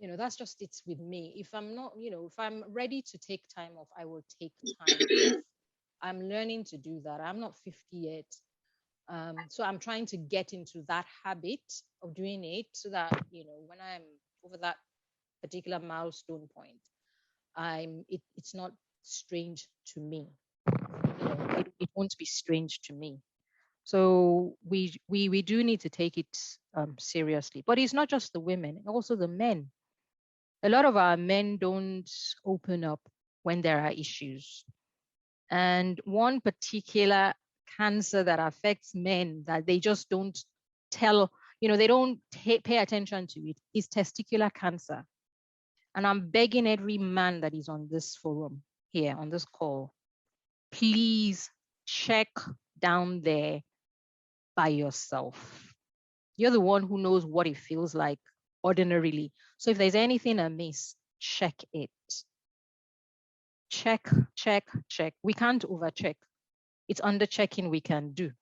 anything. That's just it with me. If I'm not, if I'm ready to take time off, I will take time off. I'm learning to do that. I'm not 50 yet. So I'm trying to get into that habit of doing it so that, when I'm over that particular milestone point, it's not strange to me. It won't be strange to me. So we do need to take it seriously. But it's not just the women, also the men. A lot of our men don't open up when there are issues. And one particular cancer that affects men that they just don't tell, they don't pay attention to it is testicular cancer. And I'm begging every man that is on this forum here, on this call, please check down there by yourself. You're the one who knows what it feels like ordinarily. So if there's anything amiss, check it. Check, check, check. We can't overcheck. It's under checking we can do,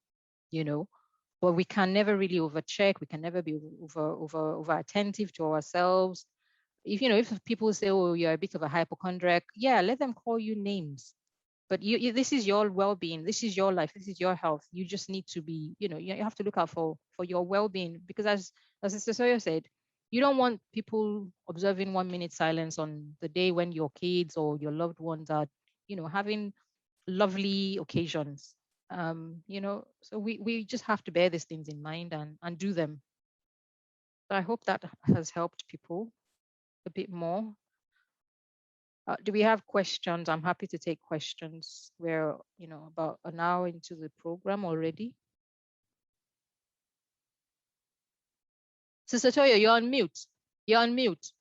but we can never really overcheck. We can never be over attentive to ourselves. If people say, oh, you're a bit of a hypochondriac, yeah, let them call you names. But this is your well-being. This is your life. This is your health. You just need to be, you have to look out for your well-being, because as Sister Sawyer said, you don't want people observing 1 minute silence on the day when your kids or your loved ones are, having lovely occasions. So we just have to bear these things in mind and do them. So I hope that has helped people a bit more. Do we have questions? I'm happy to take questions. We're, about an hour into the program already. Sister Toyo, you're on mute. You're on mute.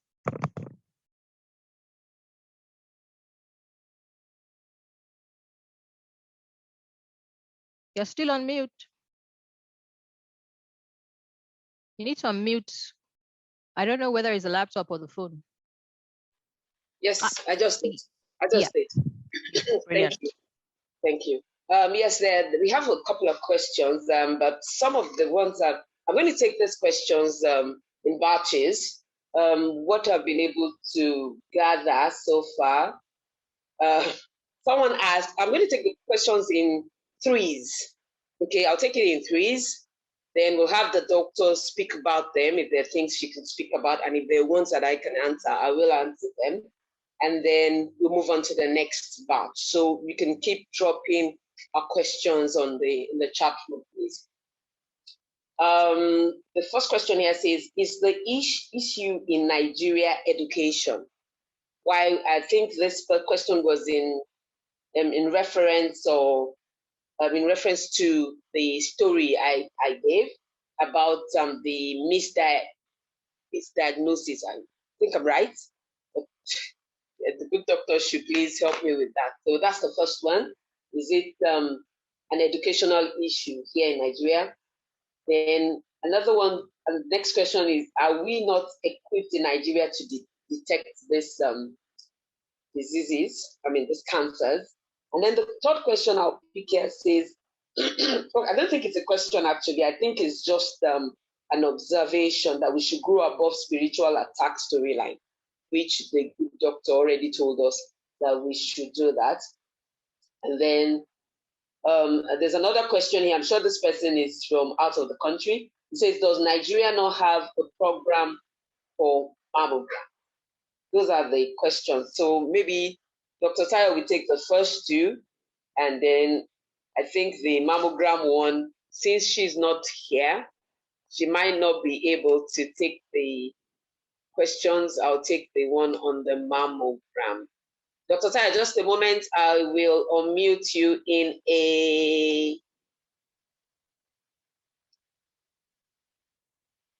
You're still on mute. You need to unmute. I don't know whether it's a laptop or the phone. Yes, I just did. Brilliant. Thank you. Yes, we have a couple of questions, but some of the ones that I'm going to take these questions in batches. What I've been able to gather so far. Someone asked, I'm going to take the questions in threes. Okay, I'll take it in threes. Then we'll have the doctor speak about them if there are things she can speak about, and if there are ones that I can answer, I will answer them. And then we'll move on to the next batch. So you can keep dropping questions in the chat room, please. The first question here says, is the issue in Nigeria education? Why I think this question was in reference to the story I gave about the misdiagnosis. I think I'm right. The good doctor should please help me with that. So that's the first one. Is it an educational issue here in Nigeria? Then another one, the next question is, are we not equipped in Nigeria to detect this diseases, these cancers? And then the third question I'll pick here says, I don't think it's a question actually, I think it's just an observation that we should grow above spiritual attack storyline, which the good doctor already told us that we should do that. And then there's another question here. I'm sure this person is from out of the country. It says, does Nigeria not have a program for mammogram? Those are the questions. So maybe Dr. Tayo will take the first two, and then I think the mammogram one, since she's not here, she might not be able to take the questions. I'll take the one on the mammogram. Dr. Tayo, just a moment, I will unmute you in a...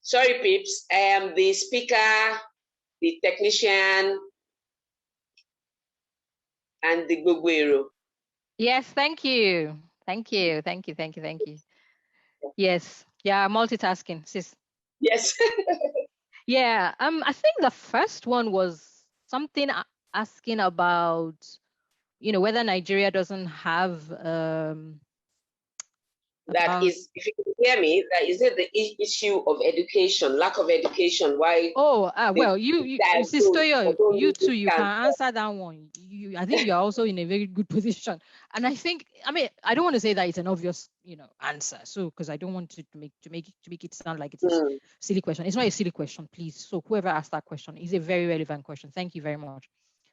Sorry, peeps, I am the speaker, the technician, and the Guguero. Yes, thank you. Thank you. Yes. Yeah, multitasking, sis. Yes. Yeah. I think the first one was something asking about, whether Nigeria doesn't have that is, if you can hear me, that is it the issue of education, lack of education? Why? Oh, well, Sister, you too, you can answer that one. I think you are also in a very good position. And I think, I don't want to say that it's an obvious, answer. So, because I don't want to make it sound like it's a silly question. It's not a silly question, please. So whoever asked that question is a very relevant question. Thank you very much.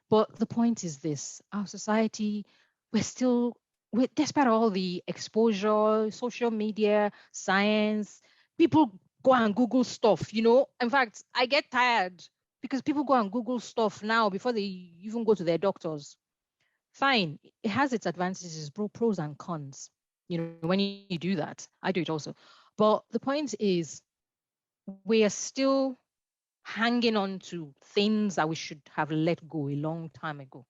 But the point is this: our society, despite all the exposure, social media, science, people go and Google stuff, In fact, I get tired because people go and Google stuff now before they even go to their doctors. Fine, it has its advantages, pros and cons. When you do that, I do it also. But the point is, we are still hanging on to things that we should have let go a long time ago.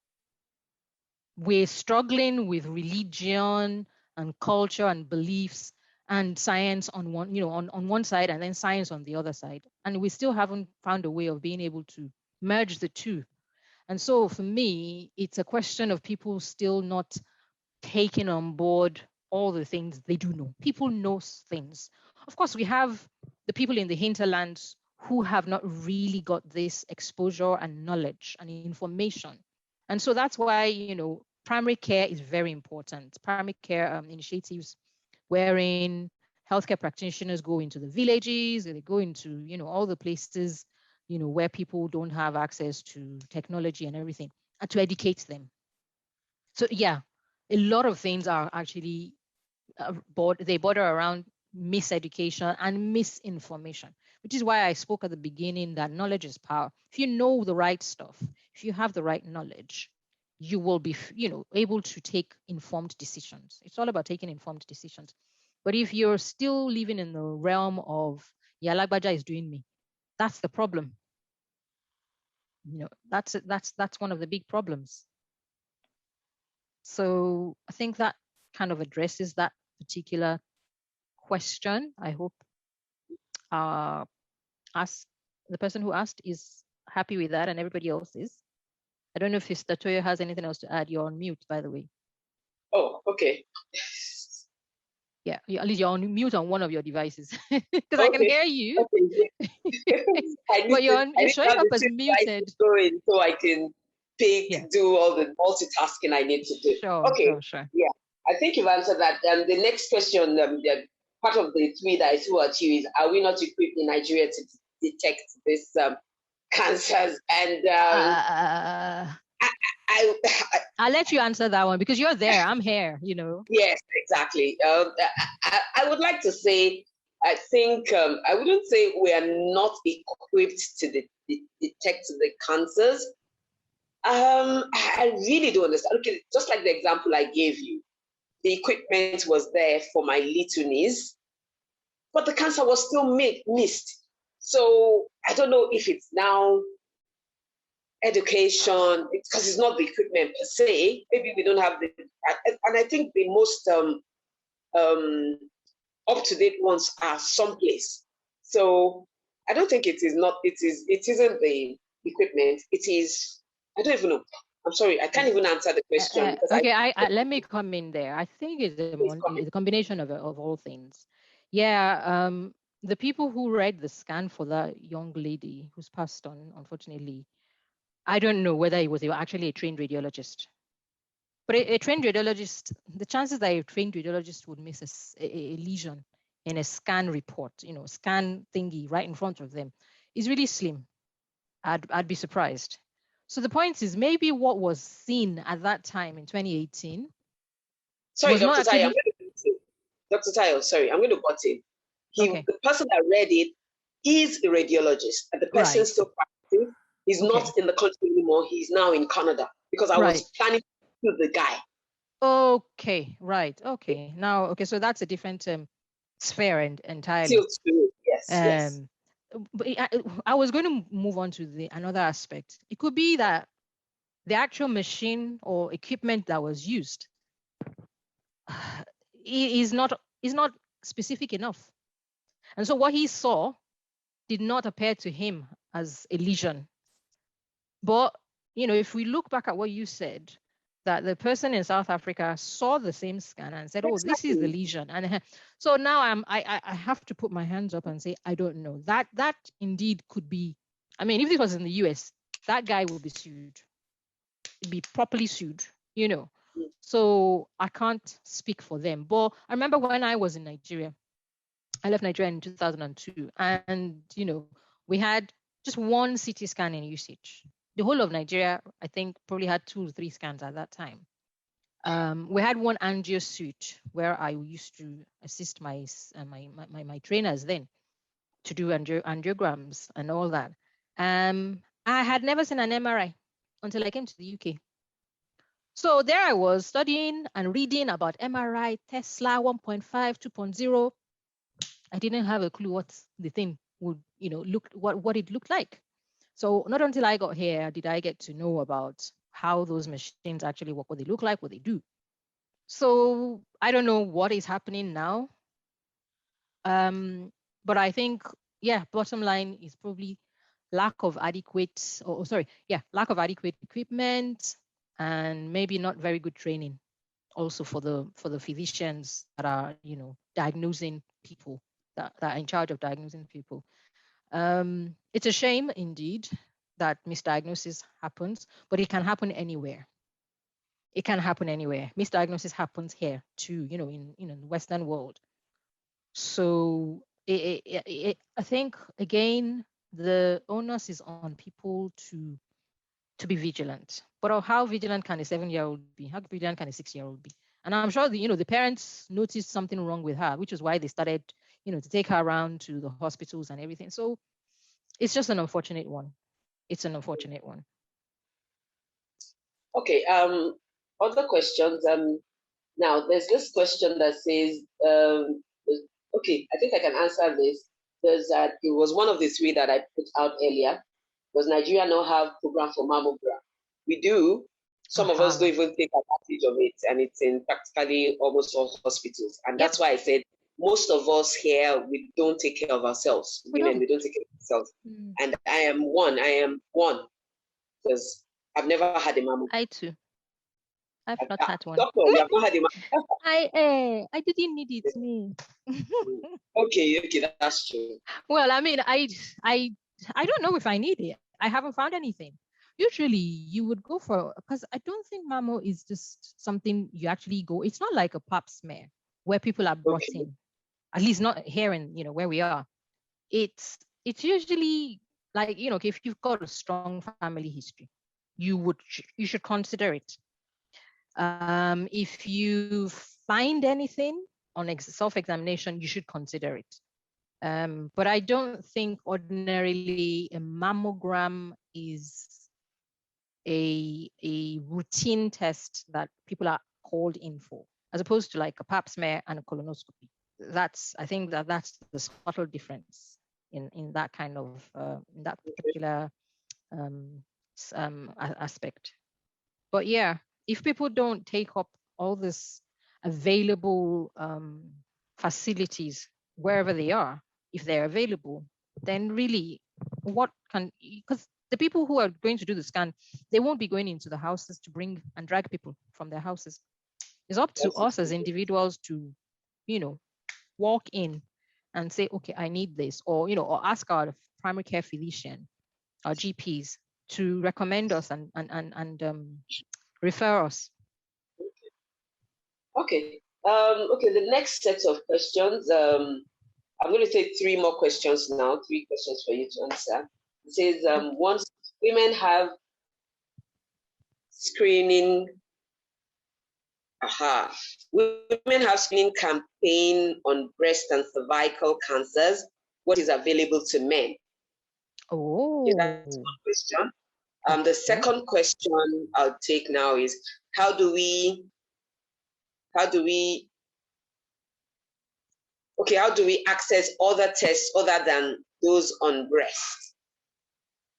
We're struggling with religion and culture and beliefs and science on one, on one side, and then science on the other side. And we still haven't found a way of being able to merge the two. And so for me, it's a question of people still not taking on board all the things they do know. People know things. Of course, we have the people in the hinterlands who have not really got this exposure and knowledge and information. And so that's why, primary care is very important. Primary care initiatives wherein healthcare practitioners go into the villages, they go into, all the places, where people don't have access to technology and everything, and to educate them. So yeah, a lot of things are actually, they border around miseducation and misinformation, which is why I spoke at the beginning that knowledge is power. If you know the right stuff, if you have the right knowledge, you will be, able to take informed decisions. It's all about taking informed decisions. But if you're still living in the realm of, Yalagbaja is doing me, that's the problem. That's one of the big problems. So I think that kind of addresses that particular question. I hope the person who asked is happy with that, and everybody else is. I don't know if Mr. Toyo has anything else to add. You're on mute, by the way. Oh, okay. Yeah, at least you're on mute on one of your devices because I can hear you. Okay. But you're showing up as muted. So I can do all the multitasking I need to do. Sure. Yeah, I think you've answered that. The next question, part of the three that I threw at you is, are we not equipped in Nigeria to detect this cancers? And I'll let you answer that one because you're there. I'm here, Yes, exactly. I would like to say, I think I wouldn't say we are not equipped to detect the cancers. I really don't understand. Okay, just like the example I gave you, the equipment was there for my little niece, but the cancer was still missed. So I don't know if it's now education, because it's not the equipment per se. Maybe we don't have the, and I think the most up-to-date ones are someplace. So I don't think it isn't the equipment. It is, I don't even know. I'm sorry, I can't even answer the question. Okay, let me come in there. I think it's a combination of all things. Yeah, the people who read the scan for that young lady who's passed on, unfortunately, I don't know whether he was actually a trained radiologist. But a trained radiologist, the chances that a trained radiologist would miss a lesion in a scan report, scan thingy right in front of them, is really slim. I'd be surprised. So the point is, maybe what was seen at that time in 2018. Sorry, was Dr. not actually. Dr. Tayo, sorry, I'm going to butt in. Okay. The person that read it is a radiologist, and the person still practicing. He's not in the country anymore. He's now in Canada, because I was planning to the guy. Okay, right. Okay. Now, okay, so that's a different sphere entirely. Still true. Yes. But I was going to move on to another aspect. It could be that the actual machine or equipment that was used is not specific enough. And so what he saw did not appear to him as a lesion. But, if we look back at what you said, that the person in South Africa saw the same scan and said, oh, this is the lesion. And so now I have to put my hands up and say, I don't know. That indeed could be, I mean, if this was in the US, that guy would be sued, be properly sued, So I can't speak for them. But I remember when I was in Nigeria, I left Nigeria in 2002, and we had just one CT scan in usage. The whole of Nigeria, I think, probably had 2 or 3 scans at that time. We had one angio suite where I used to assist my trainers then to do angiograms and all that. I had never seen an MRI until I came to the UK. So there I was studying and reading about MRI, Tesla 1.5, 2.0. I didn't have a clue what the thing would, what it looked like. So not until I got here did I get to know about how those machines actually work, what they look like, what they do. So I don't know what is happening now. But I think, bottom line is probably lack of adequate equipment, and maybe not very good training also for the physicians that are, diagnosing people, that are in charge of diagnosing people. It's a shame indeed that misdiagnosis happens, but it can happen anywhere. It can happen anywhere. Misdiagnosis happens here too, in the Western world. So I think, again, the onus is on people to be vigilant. But how vigilant can a 7-year-old be? How vigilant can a 6-year-old be? And I'm sure the parents noticed something wrong with her, which is why they started, to take her around to the hospitals and everything. So it's just an unfortunate one. It's an unfortunate one. Okay. Other questions. Now there's this question that says, okay, I think I can answer this. It was one of the 3 that I put out earlier. Does Nigeria not have program for mammogram? We do. Some of us don't even take advantage of it, and it's in practically almost all hospitals. And that's why I said most of us here, we don't take care of ourselves. We don't take care of ourselves. And I am one because I've never had a mammogram. I too. I've not had one. Doctor, you have not had a mammogram. I didn't need it. Me. Okay, that's true. Well, I mean, I don't know if I need it. I haven't found anything. Usually you would go for, because I don't think mammo is just something you actually go. It's not like a pap smear where people are brought in, at least not here in, where we are. It's usually like, if you've got a strong family history, you should consider it. If you find anything on self-examination, you should consider it. But I don't think ordinarily a mammogram is a routine test that people are called in for, as opposed to like a pap smear and a colonoscopy. I think that's the subtle difference in that kind of in that particular aspect. But yeah, if people don't take up all this available facilities wherever they are, if they're available, then really what can, because the people who are going to do the scan, they won't be going into the houses to bring and drag people from their houses. It's up to us as individuals to, walk in and say, okay, I need this, or, or ask our primary care physician, our GPs, to recommend us and refer us. Okay. Okay, the next set of questions, I'm going to take 3 more questions now, 3 questions for you to answer. It says, once women have screening, women have screening campaign on breast and cervical cancers, what is available to men? Oh. Okay, that's one question. The second question I'll take now is, how do we access other tests other than those on breast?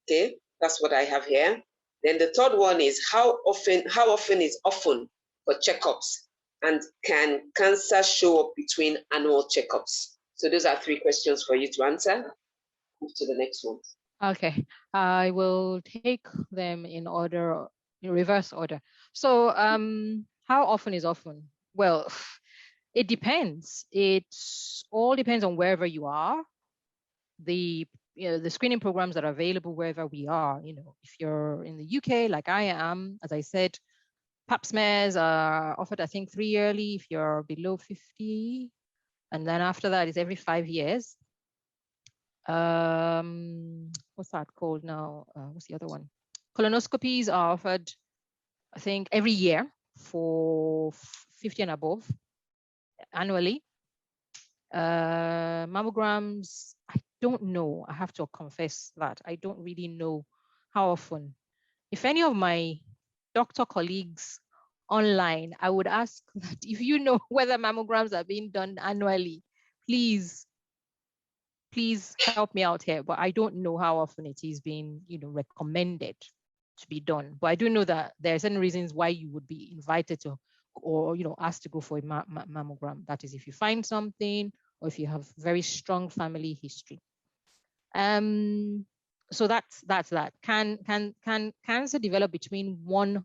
Okay, that's what I have here. Then the third one is, how often is often for checkups, and can cancer show up between annual checkups? So those are 3 questions for you to answer. Move to the next one. Okay, I will take them in order, in reverse order. So how often is often? Well, it depends. It all depends on wherever you are. The screening programs that are available wherever we are. If you're in the UK, like I am, as I said, pap smears are offered, I think, 3 yearly if you're below 50. And then after that is every 5 years. What's that called now? What's the other one? Colonoscopies are offered, I think, every year for 50 and above annually. Mammograms, I don't know. I have to confess that I don't really know how often. If any of my doctor colleagues online, I would ask that if you know whether mammograms are being done annually, please help me out here. But I don't know how often it is being, recommended to be done. But I do know that there are certain reasons why you would be invited to, or, asked to go for a mammogram. That is if you find something, or if you have very strong family history. So that's that. Can cancer develop between one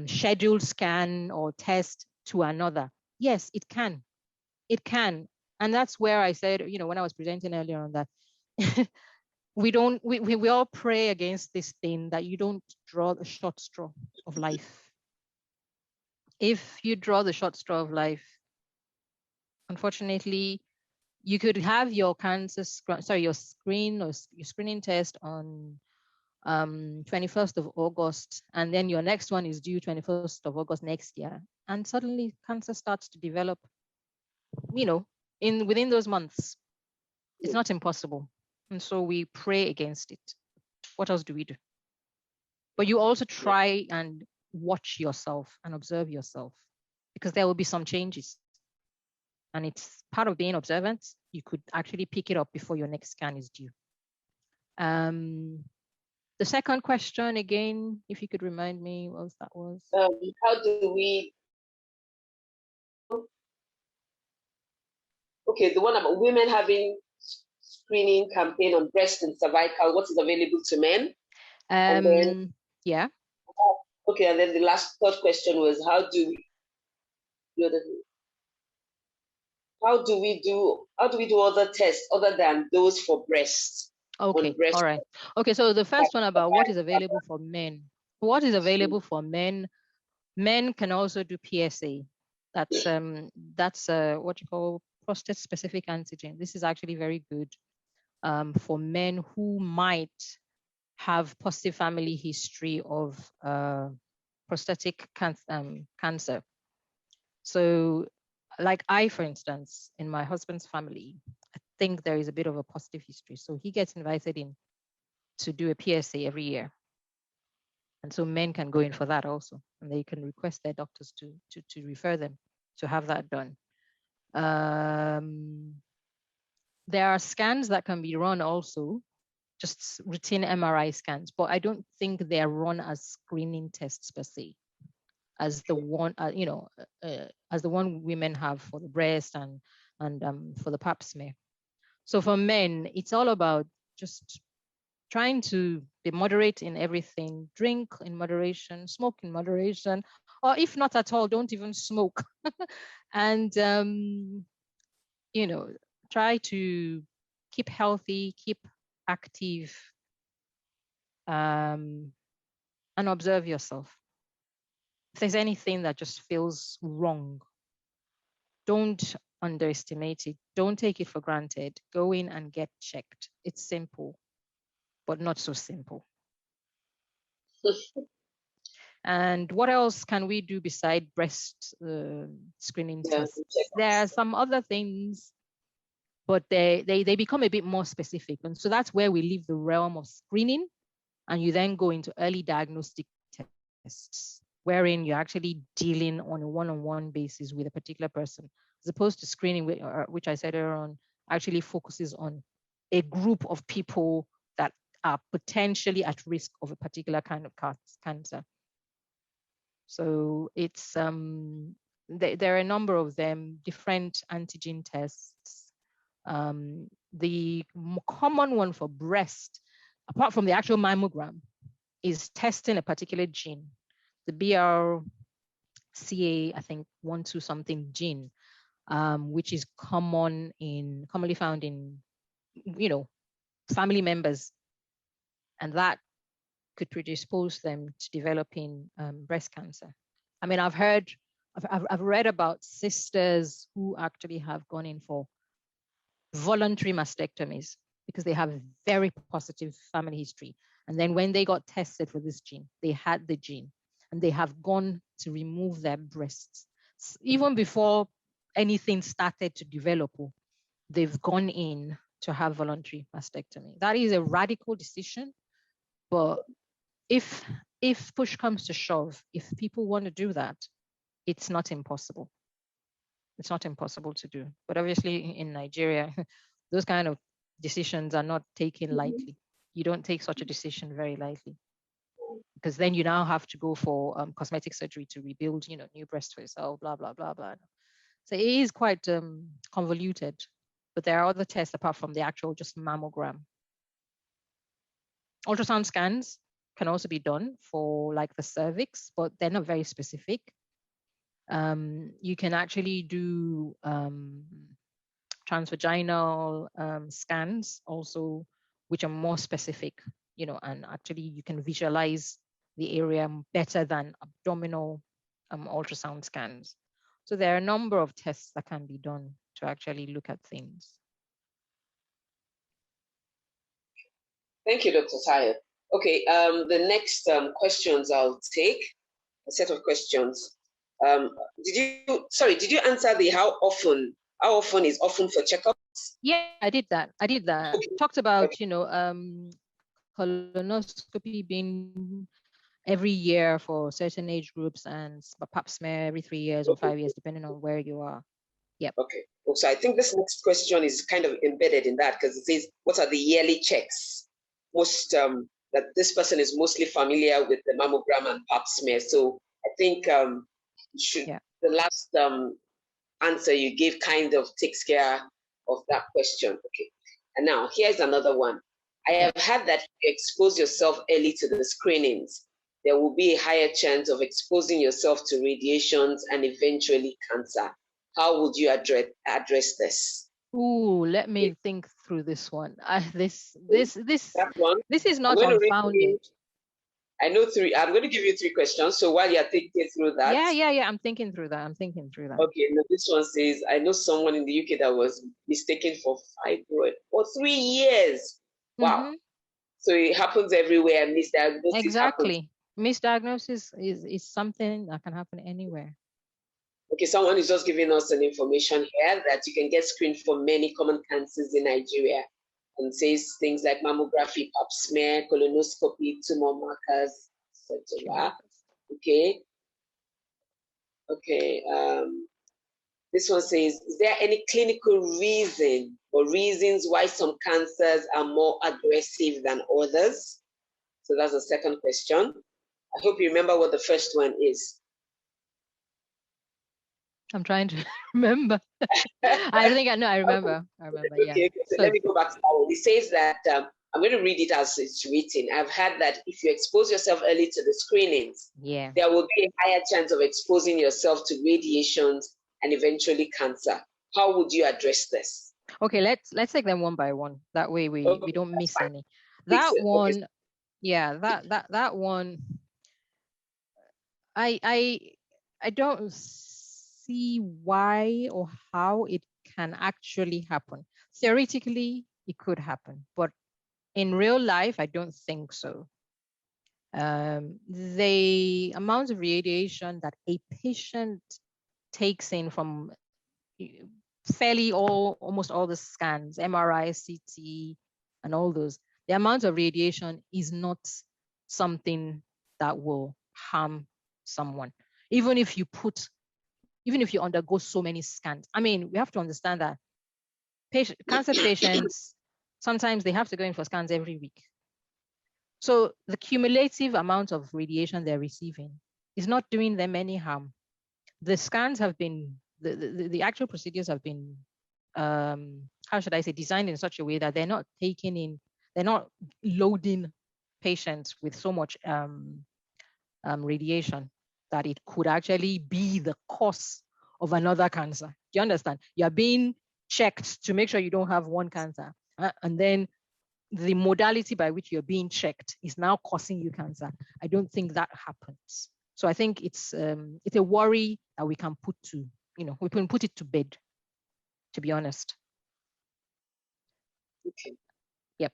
scheduled scan or test to another? Yes, it can. It can. And that's where I said, when I was presenting earlier on that, we all pray against this thing that you don't draw the short straw of life. If you draw the short straw of life, unfortunately, you could have your your screening test on 21st of August, and then your next one is due 21st of August next year, and suddenly cancer starts to develop, within those months. It's not impossible. And so we pray against it. What else do we do? But you also try and watch yourself and observe yourself, because there will be some changes. And it's part of being observant. You could actually pick it up before your next scan is due. The second question, again, if you could remind me what that was. How do we... Okay, the one about women having screening campaign on breast and cervical, what is available to men? Yeah. Okay, and then the third question was, how do we do other tests other than those for breast? Okay, all right. Okay, so the first one about what is available for men. What is available for men? Men can also do PSA. That's what you call prostate specific antigen. This is actually very good for men who might have positive family history of prostatic cancer. So, like for instance, in my husband's family, I think there is a bit of a positive history. So he gets invited in to do a PSA every year. And so men can go in for that also, and they can request their doctors to refer them to have that done. There are scans that can be run also just routine MRI scans, but I don't think they're run as screening tests per se, as the one, as the one women have for the breast and for the pap smear. So for men, it's all about just trying to be moderate in everything, drink in moderation, smoke in moderation, or if not at all, don't even smoke. And, try to keep healthy, keep active, and observe yourself. If there's anything that just feels wrong, don't underestimate it. Don't take it for granted. Go in and get checked. It's simple, but not so simple. And what else can we do beside breast screening tests? There are some other things, but they become a bit more specific. And so that's where we leave the realm of screening, and you then go into early diagnostic tests, wherein you're actually dealing on a one-on-one basis with a particular person, as opposed to screening, which I said earlier on, actually focuses on a group of people that are potentially at risk of a particular kind of cancer. So it's there are a number of them, different antigen tests. The common one for breast, apart from the actual mammogram, is testing a particular gene, the BRCA, I think 1,2 something gene, which is commonly found in, family members, and that could predispose them to developing breast cancer. I mean, I've read about sisters who actually have gone in for voluntary mastectomies because they have a very positive family history. And then when they got tested for this gene, they had the gene, and they have gone to remove their breasts. Even before anything started to develop, they've gone in to have voluntary mastectomy. That is a radical decision, but if push comes to shove, if people want to do that, it's not impossible. It's not impossible to do. But obviously in Nigeria, those kind of decisions are not taken lightly. You don't take such a decision very lightly, because then you now have to go for cosmetic surgery to rebuild, new breasts for yourself, blah, blah, blah, blah. So it is quite convoluted, but there are other tests apart from the actual just mammogram. Ultrasound scans can also be done for like the cervix, but they're not very specific. You can actually do transvaginal scans also, which are more specific, and actually you can visualize the area better than abdominal ultrasound scans. So there are a number of tests that can be done to actually look at things. Thank you, Dr. Tayo. Okay, the next questions I'll take, a set of questions. Did you answer the how often is often for checkups? Yeah, I did that. Okay. Talked about, Okay. Colonoscopy being every year for certain age groups, and pap smear every 3 years or 5 years, depending on where you are. Yep. Okay. So I think this next question is kind of embedded in that, because it says, what are the yearly checks? Most that this person is mostly familiar with the mammogram and pap smear. So I think the last answer you gave kind of takes care of that question. Okay. And now here's another one. I have heard that if you expose yourself early to the screenings, there will be a higher chance of exposing yourself to radiations and eventually cancer. How would you address this? Ooh, let me think through this one. This is not unfounded. I know three. I'm going to give you three questions. So while you're thinking through that. Yeah. I'm thinking through that. Okay. Now this one says, I know someone in the UK that was mistaken for fibroid for 3 years. Wow. Mm-hmm. So it happens everywhere. Misdiagnosis. Exactly. Misdiagnosis is something that can happen anywhere. Okay, someone is just giving us an information here that you can get screened for many common cancers in Nigeria, and says things like mammography, pap smear, colonoscopy, tumor markers, etc. Okay. This one says, is there any clinical reason or reasons why some cancers are more aggressive than others? So that's the second question. I hope you remember what the first one is. I'm trying to remember. I think I know. I remember. Yeah. Okay, so let me go back to that one. It says that I'm going to read it as it's written. I've heard that if you expose yourself early to the screenings, yeah, there will be a higher chance of exposing yourself to radiations and eventually cancer. How would you address this? Okay, let's take them one by one. That way we don't miss fine. any. That one, Okay. yeah, that one. I don't see why or how it can actually happen. Theoretically, it could happen, but in real life, I don't think so. The amount of radiation that a patient takes in from fairly almost all the scans, MRI, CT, and all those, the amount of radiation is not something that will harm someone. Even if you undergo so many scans. I mean, we have to understand that cancer patients, sometimes they have to go in for scans every week. So the cumulative amount of radiation they're receiving is not doing them any harm. The scans have been, the actual procedures have been, how should I say, designed in such a way that they're not loading patients with so much radiation that it could actually be the cause of another cancer. Do you understand? You're being checked to make sure you don't have one cancer. And then the modality by which you're being checked is now causing you cancer. I don't think that happens. So I think it's a worry that we can put to, we can put it to bed, to be honest. Okay. Yep.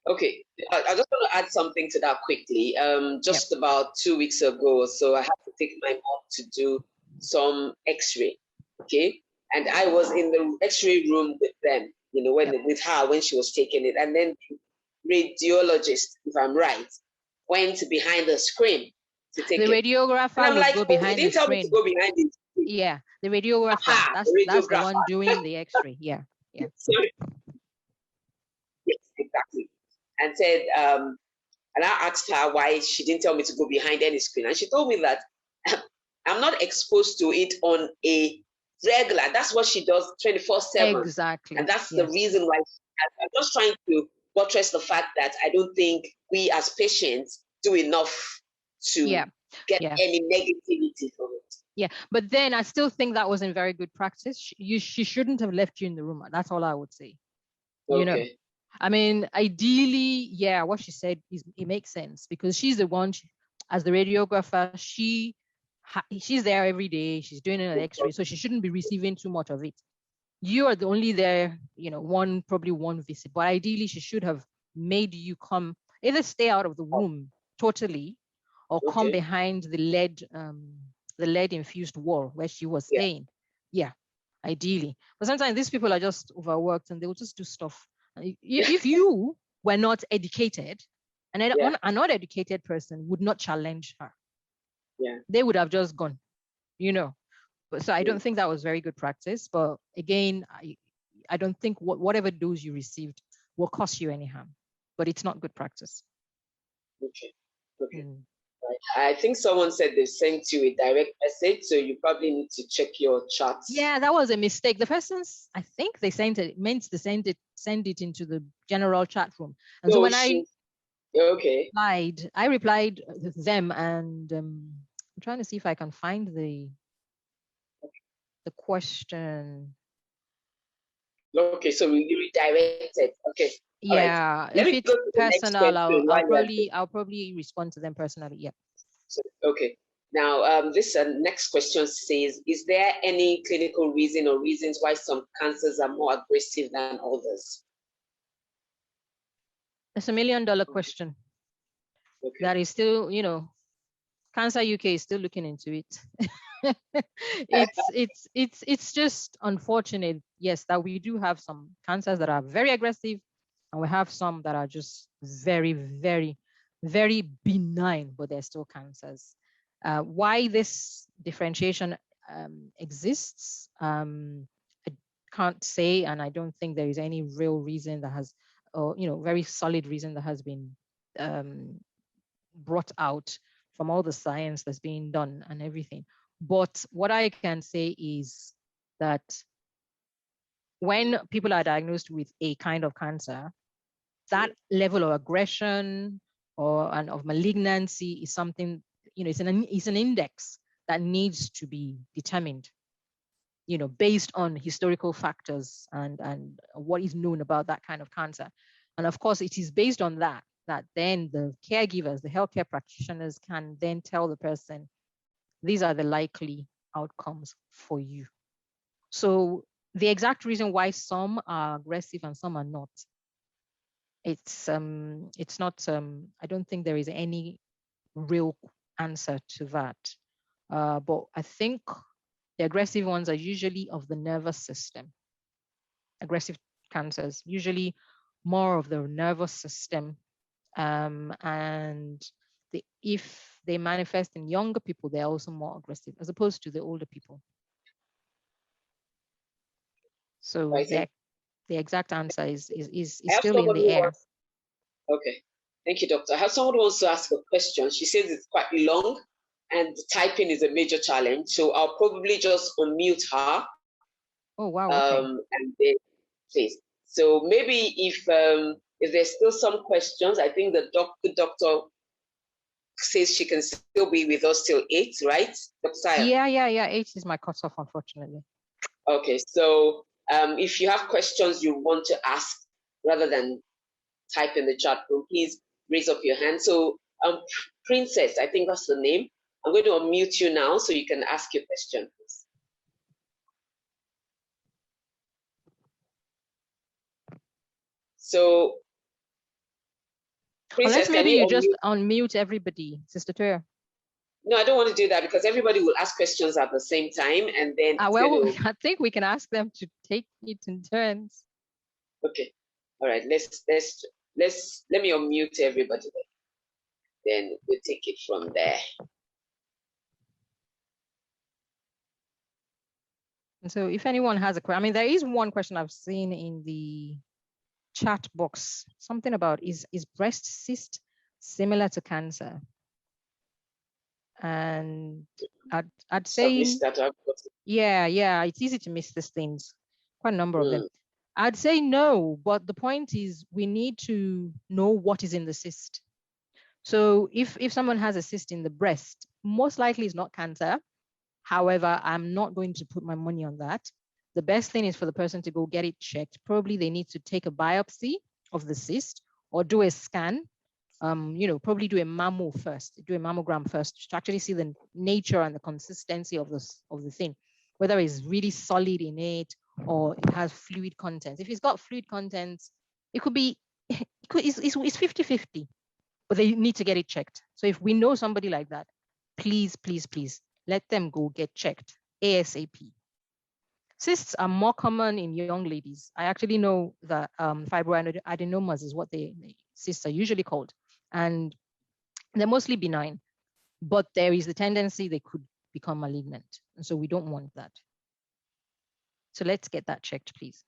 Okay. I just want to add something to that quickly. Just about 2 weeks ago or so, I had to take my mom to do some X-ray. Okay. And I was in the X-ray room with them, with her when she was taking it. And then the radiologist, if I'm right, went behind the screen to take it. The radiographer would go behind the screen. Me to go behind the screen. Yeah, the radiographer. That's the one doing the X-ray. Yeah. Sorry. Yes, exactly. And said, and I asked her why she didn't tell me to go behind any screen. And she told me that I'm not exposed to it on a regular. That's what she does 24/7. Exactly. And that's the reason why I'm just trying to buttress the fact that I don't think we as patients do enough to get any negativity from it. Yeah, but then I still think that wasn't very good practice. She shouldn't have left you in the room. That's all I would say. Okay. I mean, ideally, what she said it makes sense because she's the one, as the radiographer, she's there every day. She's doing an X-ray, so she shouldn't be receiving too much of it. You are the only there, probably one visit. But ideally, she should have made you come, either stay out of the room totally, or come behind the lead infused wall where she was staying. Yeah, ideally. But sometimes these people are just overworked and they will just do stuff. If you were not educated, and an uneducated person would not challenge her. Yeah. They would have just gone, So I don't think that was very good practice. But again, I don't think whatever dose you received will cause you any harm. But it's not good practice. Okay. I think someone said they sent you a direct message, so you probably need to check your chats. Yeah, that was a mistake. The persons, I think they meant to send it into the general chat room. And so when I replied to them, and I'm trying to see if I can find the question. Okay, so we redirected. Okay. Yeah, right. If it's personal, I'll probably respond to them personally. Yeah. So, okay. Now, this next question says, is there any clinical reason or reasons why some cancers are more aggressive than others? It's $1 million question. Okay. That is still, Cancer UK is still looking into it. It's just unfortunate, yes, that we do have some cancers that are very aggressive, and we have some that are just very, very, very benign, but they're still cancers. Why this differentiation? exists. I can't say, and I don't think there is any real reason that has, or very solid reason that has been brought out from all the science that's being done and everything. But what I can say is that when people are diagnosed with a kind of cancer, that level of aggression and of malignancy is something, it's an index that needs to be determined, based on historical factors and what is known about that kind of cancer. And of course, it is based on that then the caregivers, the healthcare practitioners, can then tell the person, these are the likely outcomes for you. So the exact reason why some are aggressive and some are not, it's not, I don't think there is any real answer to that. But I think the aggressive ones are usually of the nervous system. Aggressive cancers, usually more of the nervous system. And if they manifest in younger people, they're also more aggressive as opposed to the older people. So the exact answer is still in the air. Okay, thank you, doctor. I have someone who wants to ask a question. She says it's quite long and typing is a major challenge. So I'll probably just unmute her. Oh, wow. Okay. And then, please. So maybe if there's still some questions, I think the doctor says she can still be with us till 8, right? Dr. Yeah. 8 is my cutoff, unfortunately. Okay, so if you have questions you want to ask, rather than type in the chat room, please raise up your hand. So Princess, I think that's the name. I'm going to unmute you now so you can ask your question, please. So Princess, unless maybe you just unmute everybody, Sister Toya. No, I don't want to do that because everybody will ask questions at the same time, and then well, I think we can ask them to take it in turns. Okay, all right. Let me unmute everybody. Then we'll take it from there. And so, if anyone has a question, I mean, there is one question I've seen in the chat box. Something about is breast cyst similar to cancer? And I'd say, yeah, it's easy to miss these things. Quite a number of them. I'd say no, but the point is we need to know what is in the cyst. So if someone has a cyst in the breast, most likely it's not cancer. However, I'm not going to put my money on that. The best thing is for the person to go get it checked. Probably they need to take a biopsy of the cyst or do a scan. Probably do a mammogram first to actually see the nature and the consistency of the thing, whether it's really solid in it or it has fluid contents. If it's got fluid contents, it's 50-50, but they need to get it checked. So if we know somebody like that, please let them go get checked ASAP. Cysts are more common in young ladies. I actually know that fibroadenomas is what the cysts are usually called. And they're mostly benign, but there is the tendency they could become malignant. And so we don't want that. So let's get that checked, please.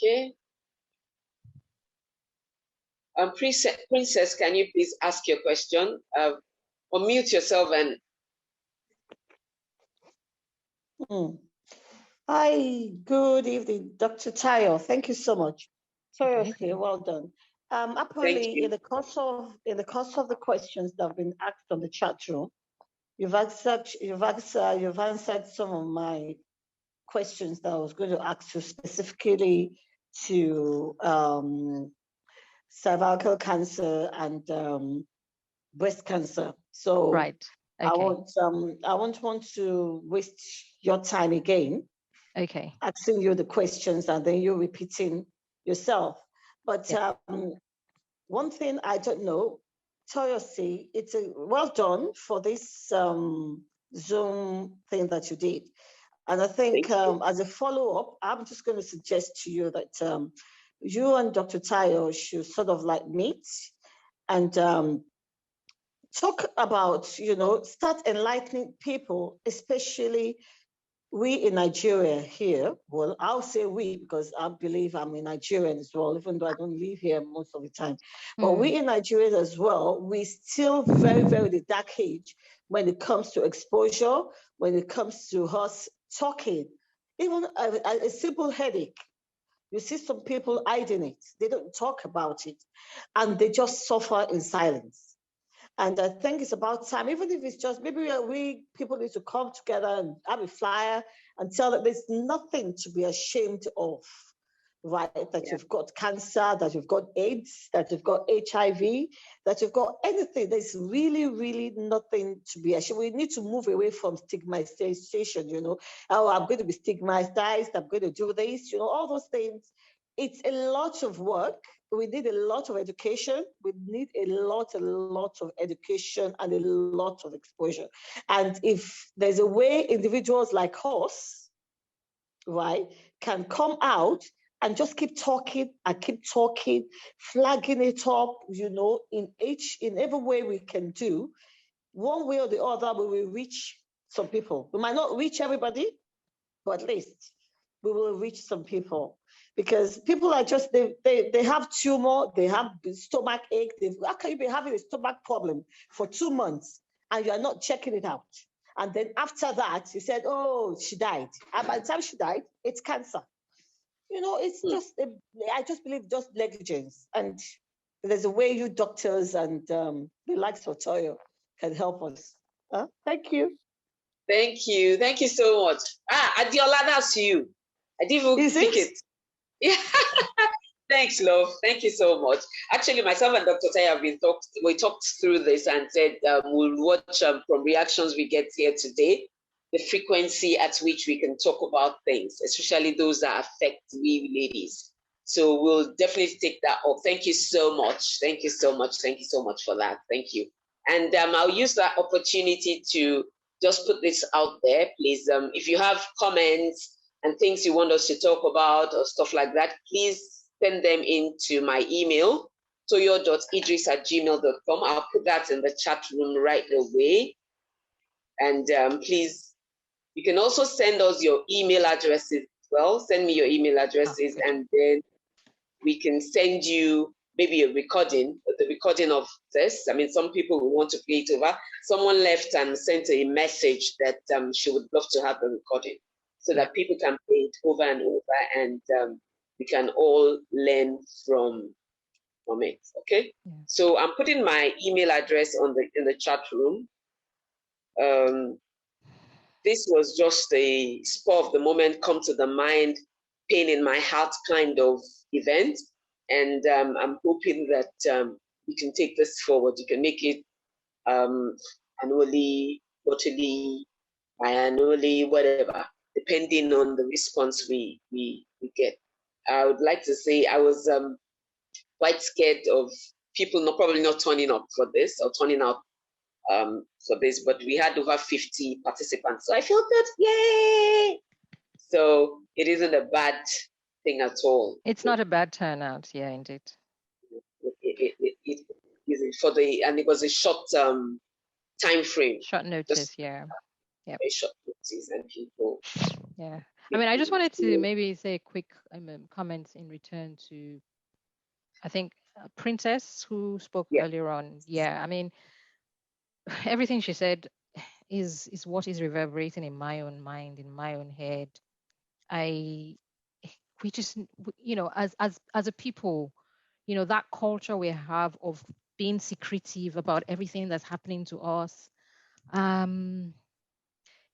Okay. Princess, can you please ask your question? Unmute yourself and... Hi, good evening, Dr. Tayo. Thank you so much. Seriously, well done. Apparently, in the course of the questions that have been asked on the chat room, you've answered some of my questions that I was going to ask you specifically to cervical cancer and breast cancer. So right. Okay. I won't want to waste your time again. Okay. Asking you the questions and then you repeating yourself. But one thing I don't know, Toyosi, it's well done for this Zoom thing that you did. And I think as a follow-up, I'm just going to suggest to you that you and Dr. Tayo should sort of like meet and talk about, you know, start enlightening people, especially we in Nigeria here. Well, I'll say we because I believe I'm a Nigerian as well, even though I don't live here most of the time. But we in Nigeria as well, we still very, very the dark age when it comes to exposure, when it comes to us talking. Even a simple headache, you see some people hiding it. They don't talk about it, and they just suffer in silence. And I think it's about time, even if it's just maybe we people need to come together and have a flyer and tell that there's nothing to be ashamed of, right? That you've got cancer, that you've got AIDS, that you've got HIV, that you've got anything. There's really, really nothing to be ashamed. We need to move away from stigmatization, you know. Oh, I'm going to be stigmatized, I'm going to do this, you know, all those things. It's a lot of work. We need a lot of education. We need a lot of education and a lot of exposure. And if there's a way individuals like us, right, can come out and just keep talking and keep talking, flagging it up, you know, in every way we can do, one way or the other, we will reach some people. We might not reach everybody, but at least we will reach some people. Because people are just, they have tumor, they have stomach ache. How can you be having a stomach problem for 2 months and you are not checking it out? And then after that, you said, oh, she died. And by the time she died, it's cancer. You know, it's just, I just believe just negligence. And there's a way you doctors and the likes of Toyo can help us. Thank you. Thank you. Thank you so much. Adiola, that's you. I didn't even pick it. Yeah. Thanks, love. Thank you so much. Actually, myself and Dr. Tai we talked through this and said we'll watch from reactions we get here today, the frequency at which we can talk about things, especially those that affect we ladies. So we'll definitely take that up. Thank you so much. Thank you so much. Thank you so much for that. Thank you. And I'll use that opportunity to just put this out there, please. If you have comments and things you want us to talk about or stuff like that, please send them into my email, toyo.idris@gmail.com. I'll put that in the chat room right away. And please, you can also send us your email addresses as well. Send me your email addresses, and then we can send you maybe the recording of this. I mean, some people will want to play it over. Someone left and sent a message that she would love to have the recording, so that people can play it over and over, and we can all learn from it. Okay. Yeah. So I'm putting my email address in the chat room. This was just a spur of the moment, come to the mind, pain in my heart kind of event, and I'm hoping that we can take this forward. You can make it annually, quarterly, biannually, whatever, depending on the response we get. I would like to say I was quite scared of people probably not turning up for this or turning out for this, but we had over 50 participants. So I feel good, yay! So it isn't a bad thing at all. It's not a bad turnout, yeah, indeed. It is and it was a short time frame. Short notice, yeah. Yep. A short notice and people. Yeah. I mean, I just wanted to maybe say a quick comment in return to, I think, Princess, who spoke earlier on. Yeah, I mean, everything she said is what is reverberating in my own mind, in my own head. We just, you know, as a people, you know, that culture we have of being secretive about everything that's happening to us,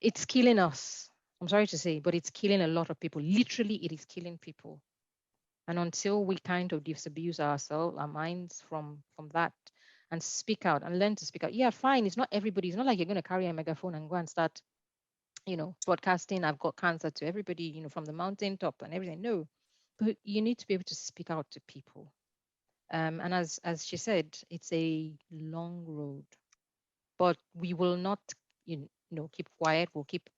it's killing us. I'm sorry to say, but it's killing a lot of people. Literally, it is killing people. And until we kind of disabuse ourselves, our minds from that, and speak out and learn to speak out. Yeah, fine. It's not everybody. It's not like you're going to carry a megaphone and go and start, you know, broadcasting, I've got cancer to everybody, you know, from the mountaintop and everything. No, but you need to be able to speak out to people. And as she said, it's a long road, but we will not, you know, keep quiet. We'll keep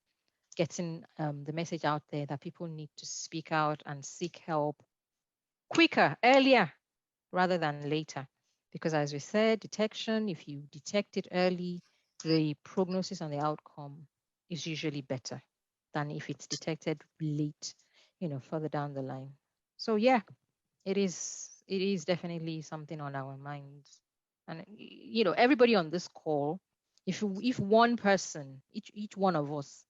getting the message out there that people need to speak out and seek help quicker, earlier, rather than later, Because as we said, detection, if you detect it early, the prognosis and the outcome is usually better than if it's detected late, further down the line. So yeah, it is definitely something on our minds. And everybody on this call, if one person, each one of us,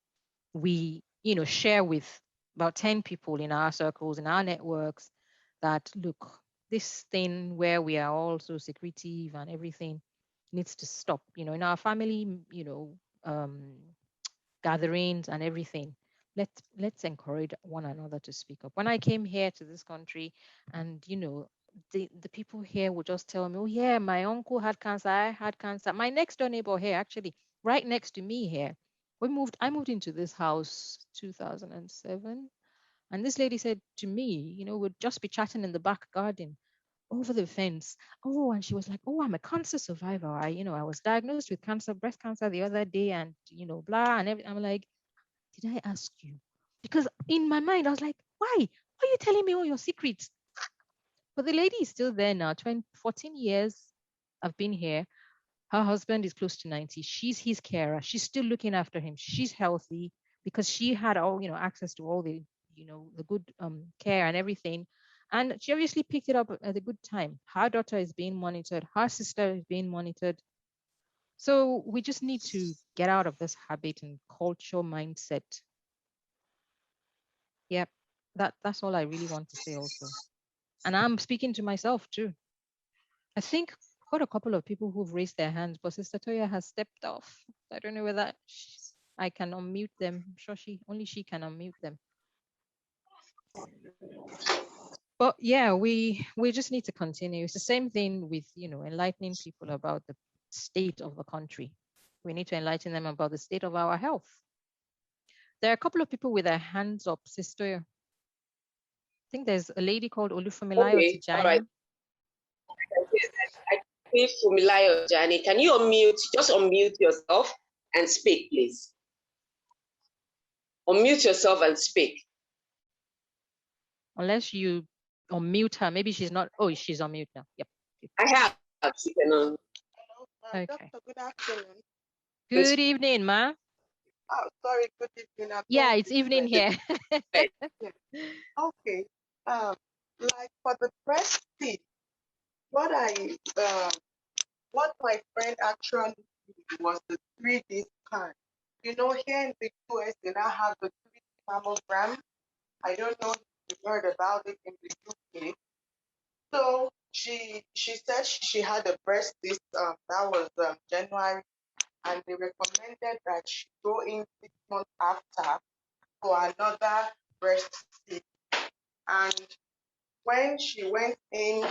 we share with about 10 people in our circles, in our networks, that look, this thing where we are all so secretive and everything needs to stop. In our family, gatherings and everything, let's encourage one another to speak up. When I came here to this country, and the people here would just tell me, oh yeah, my uncle had cancer, I had cancer. My next door neighbor here, actually right next to me here, I moved into this house 2007, and this lady said to me, we'd just be chatting in the back garden over the fence. Oh, and she was like, oh, I'm a cancer survivor. I was diagnosed with breast cancer the other day, and blah and everything. I'm like, did I ask you? Because in my mind, I was like, why? Why are you telling me all your secrets? But the lady is still there now. 14 years I've been here. Her husband is close to 90. She's his carer. She's still looking after him. She's healthy because she had all, access to all the, the good care and everything. And she obviously picked it up at a good time. Her daughter is being monitored. Her sister is being monitored. So we just need to get out of this habit and culture mindset. Yep. That's all I really want to say also. And I'm speaking to myself too. I think I've got a couple of people who've raised their hands, but Sister Toya has stepped off. I don't know whether I can unmute them. I'm sure only she can unmute them. But yeah, we just need to continue. It's the same thing with, enlightening people about the state of the country. We need to enlighten them about the state of our health. There are a couple of people with their hands up, Sister. I think there's a lady called Olufumilayo Tijani. All right. I see Fumilayo Tijani. Can you unmute yourself and speak, please? Unmute yourself and speak. Unless you unmute her. Maybe she's not. Oh, she's on mute now. Yep. I have. She can Okay. Doctor, good afternoon. Good evening, ma. Oh, sorry, good evening. Yeah, it's evening here. Yeah. Okay. Like for the breast feed, what my friend actually did was the 3D scan. Here in the US, they now have the 3D mammogram. I don't know if you heard about it in the UK. So she said she had a breast cyst. That was January, and they recommended that she go in 6 months after for another breast cyst. And when she went in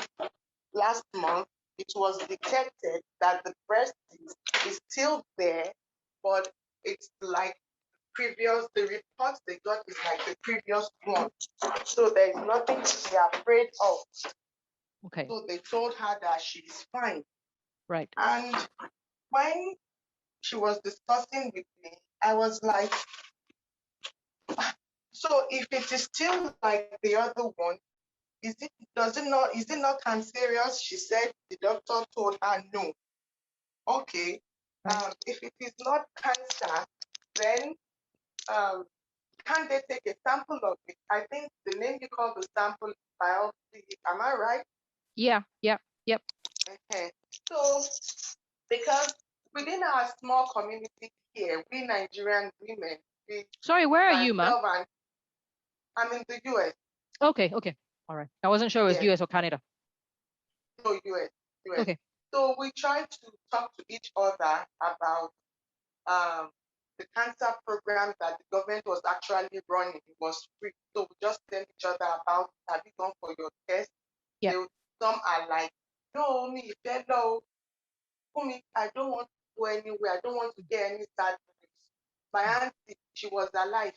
last month, it was detected that the breast is still there, but it's like the reports they got is like the previous one. So there's nothing to be afraid of. Okay. So they told her that she's fine. Right. And when she was discussing with me, I was like, so if it is still like the other one, is it not cancerous? She said the doctor told her no. Okay. Right. If it is not cancer, then can they take a sample of it? I think the name you call the sample is biopsy. Am I right? Yeah. Yep. Okay. So because within our small community here, we Nigerian women, Sorry, where are you, ma'am? I'm in the US. Okay. All right. I wasn't sure it was US or Canada. No, US. Okay. So we try to talk to each other about the cancer program that the government was actually running. It was free. So we just tell each other about, have you gone for your test? Yeah. Some are like, no, I don't want to go anywhere. I don't want to get any sad news. My auntie, she was alive.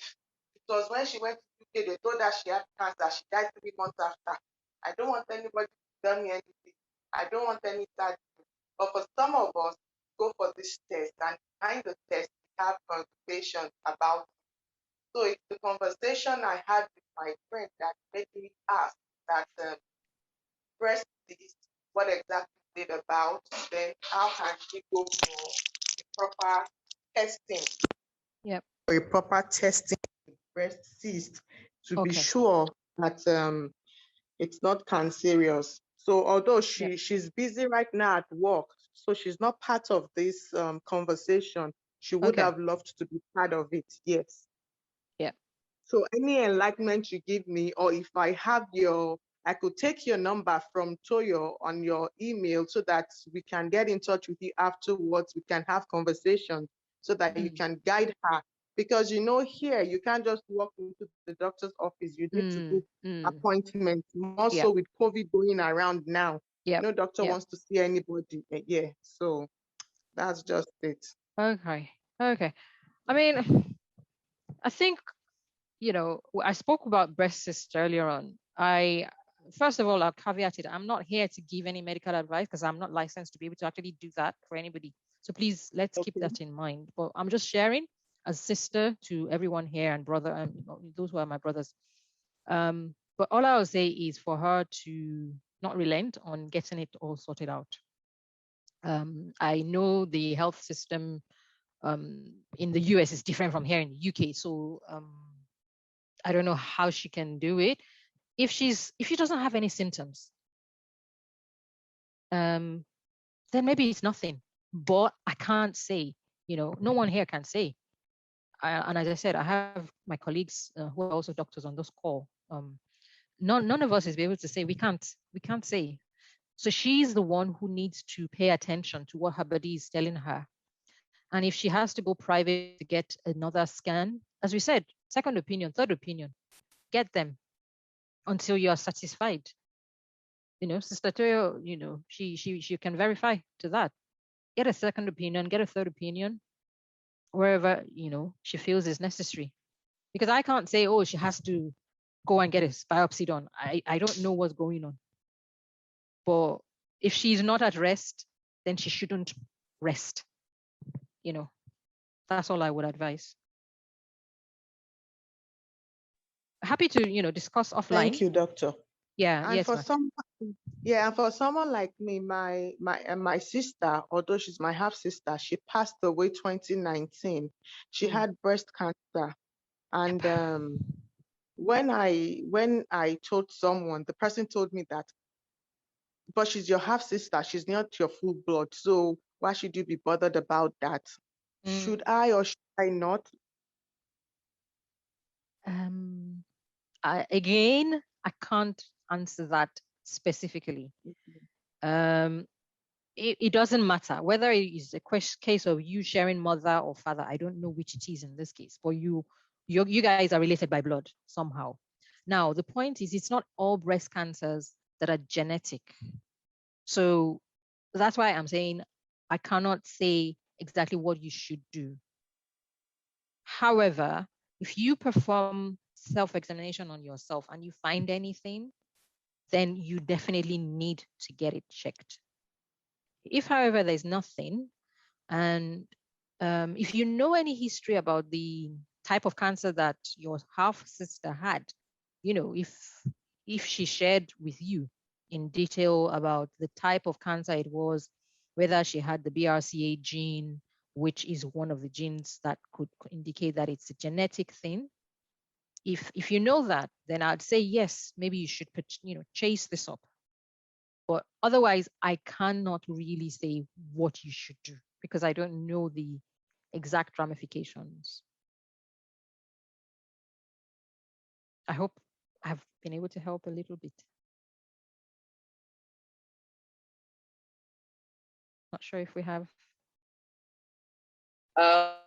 It was when she went to UK, they told her she had cancer. She died 3 months after. I don't want anybody to tell me anything. I don't want any sad news. But for some of us, go for this test, and behind the test, we have conversations about it. So it's the conversation I had with my friend that made me ask that breast cyst, what exactly it about, then how can she go for a proper testing? Yep. For a proper testing of breast cyst to be Okay. sure that it's not cancerous. So although she's busy right now at work, so she's not part of this conversation, she would Okay. have loved to be part of it. Yes. Yeah. So any enlightenment you give me, or if I have I could take your number from Toyo on your email so that we can get in touch with you afterwards. We can have conversations so that you can guide her. Because here you can't just walk into the doctor's office. You need to book appointments. Also with COVID going around now, no doctor wants to see anybody. Yeah, so that's just it. Okay. Okay. I mean, I think, I spoke about breast cysts earlier on. First of all, I'll caveat it. I'm not here to give any medical advice because I'm not licensed to be able to actually do that for anybody. So please, let's keep that in mind. But I'm just sharing as sister to everyone here and brother, and those who are my brothers. But all I'll say is for her to not relent on getting it all sorted out. I know the health system in the US is different from here in the UK. So I don't know how she can do it. If she doesn't have any symptoms, then maybe it's nothing. But I can't say, no one here can say. And as I said, I have my colleagues who are also doctors on this call. None of us is able to say we can't say. So she's the one who needs to pay attention to what her body is telling her. And if she has to go private to get another scan, as we said, second opinion, third opinion, get them until you are satisfied. Sister Toyo, she can verify to that. Get a second opinion, get a third opinion, wherever, she feels is necessary. Because I can't say, oh, she has to go and get a biopsy done. I don't know what's going on. But if she's not at rest, then she shouldn't rest. That's all I would advise. Happy to, discuss offline. Thank you, doctor. Yeah. And yes, for for someone like me, my sister, although she's my half sister, she passed away 2019. She had breast cancer, and when I told someone, the person told me that, but she's your half sister, she's not your full blood, so why should you be bothered about that? Should I or should I not? Again, I can't answer that specifically. It doesn't matter whether it is a case of you sharing mother or father. I don't know which it is in this case, but you guys are related by blood somehow. Now, the point is, it's not all breast cancers that are genetic. So that's why I'm saying I cannot say exactly what you should do. However, if you perform self-examination on yourself and you find anything, then you definitely need to get it checked. If, however, there's nothing, and if you know any history about the type of cancer that your half sister had, if she shared with you in detail about the type of cancer it was, whether she had the BRCA gene, which is one of the genes that could indicate that it's a genetic thing. If you know that, then I'd say yes, maybe you should chase this up. But otherwise, I cannot really say what you should do because I don't know the exact ramifications. I hope I've been able to help a little bit. Not sure if we have. Yeah,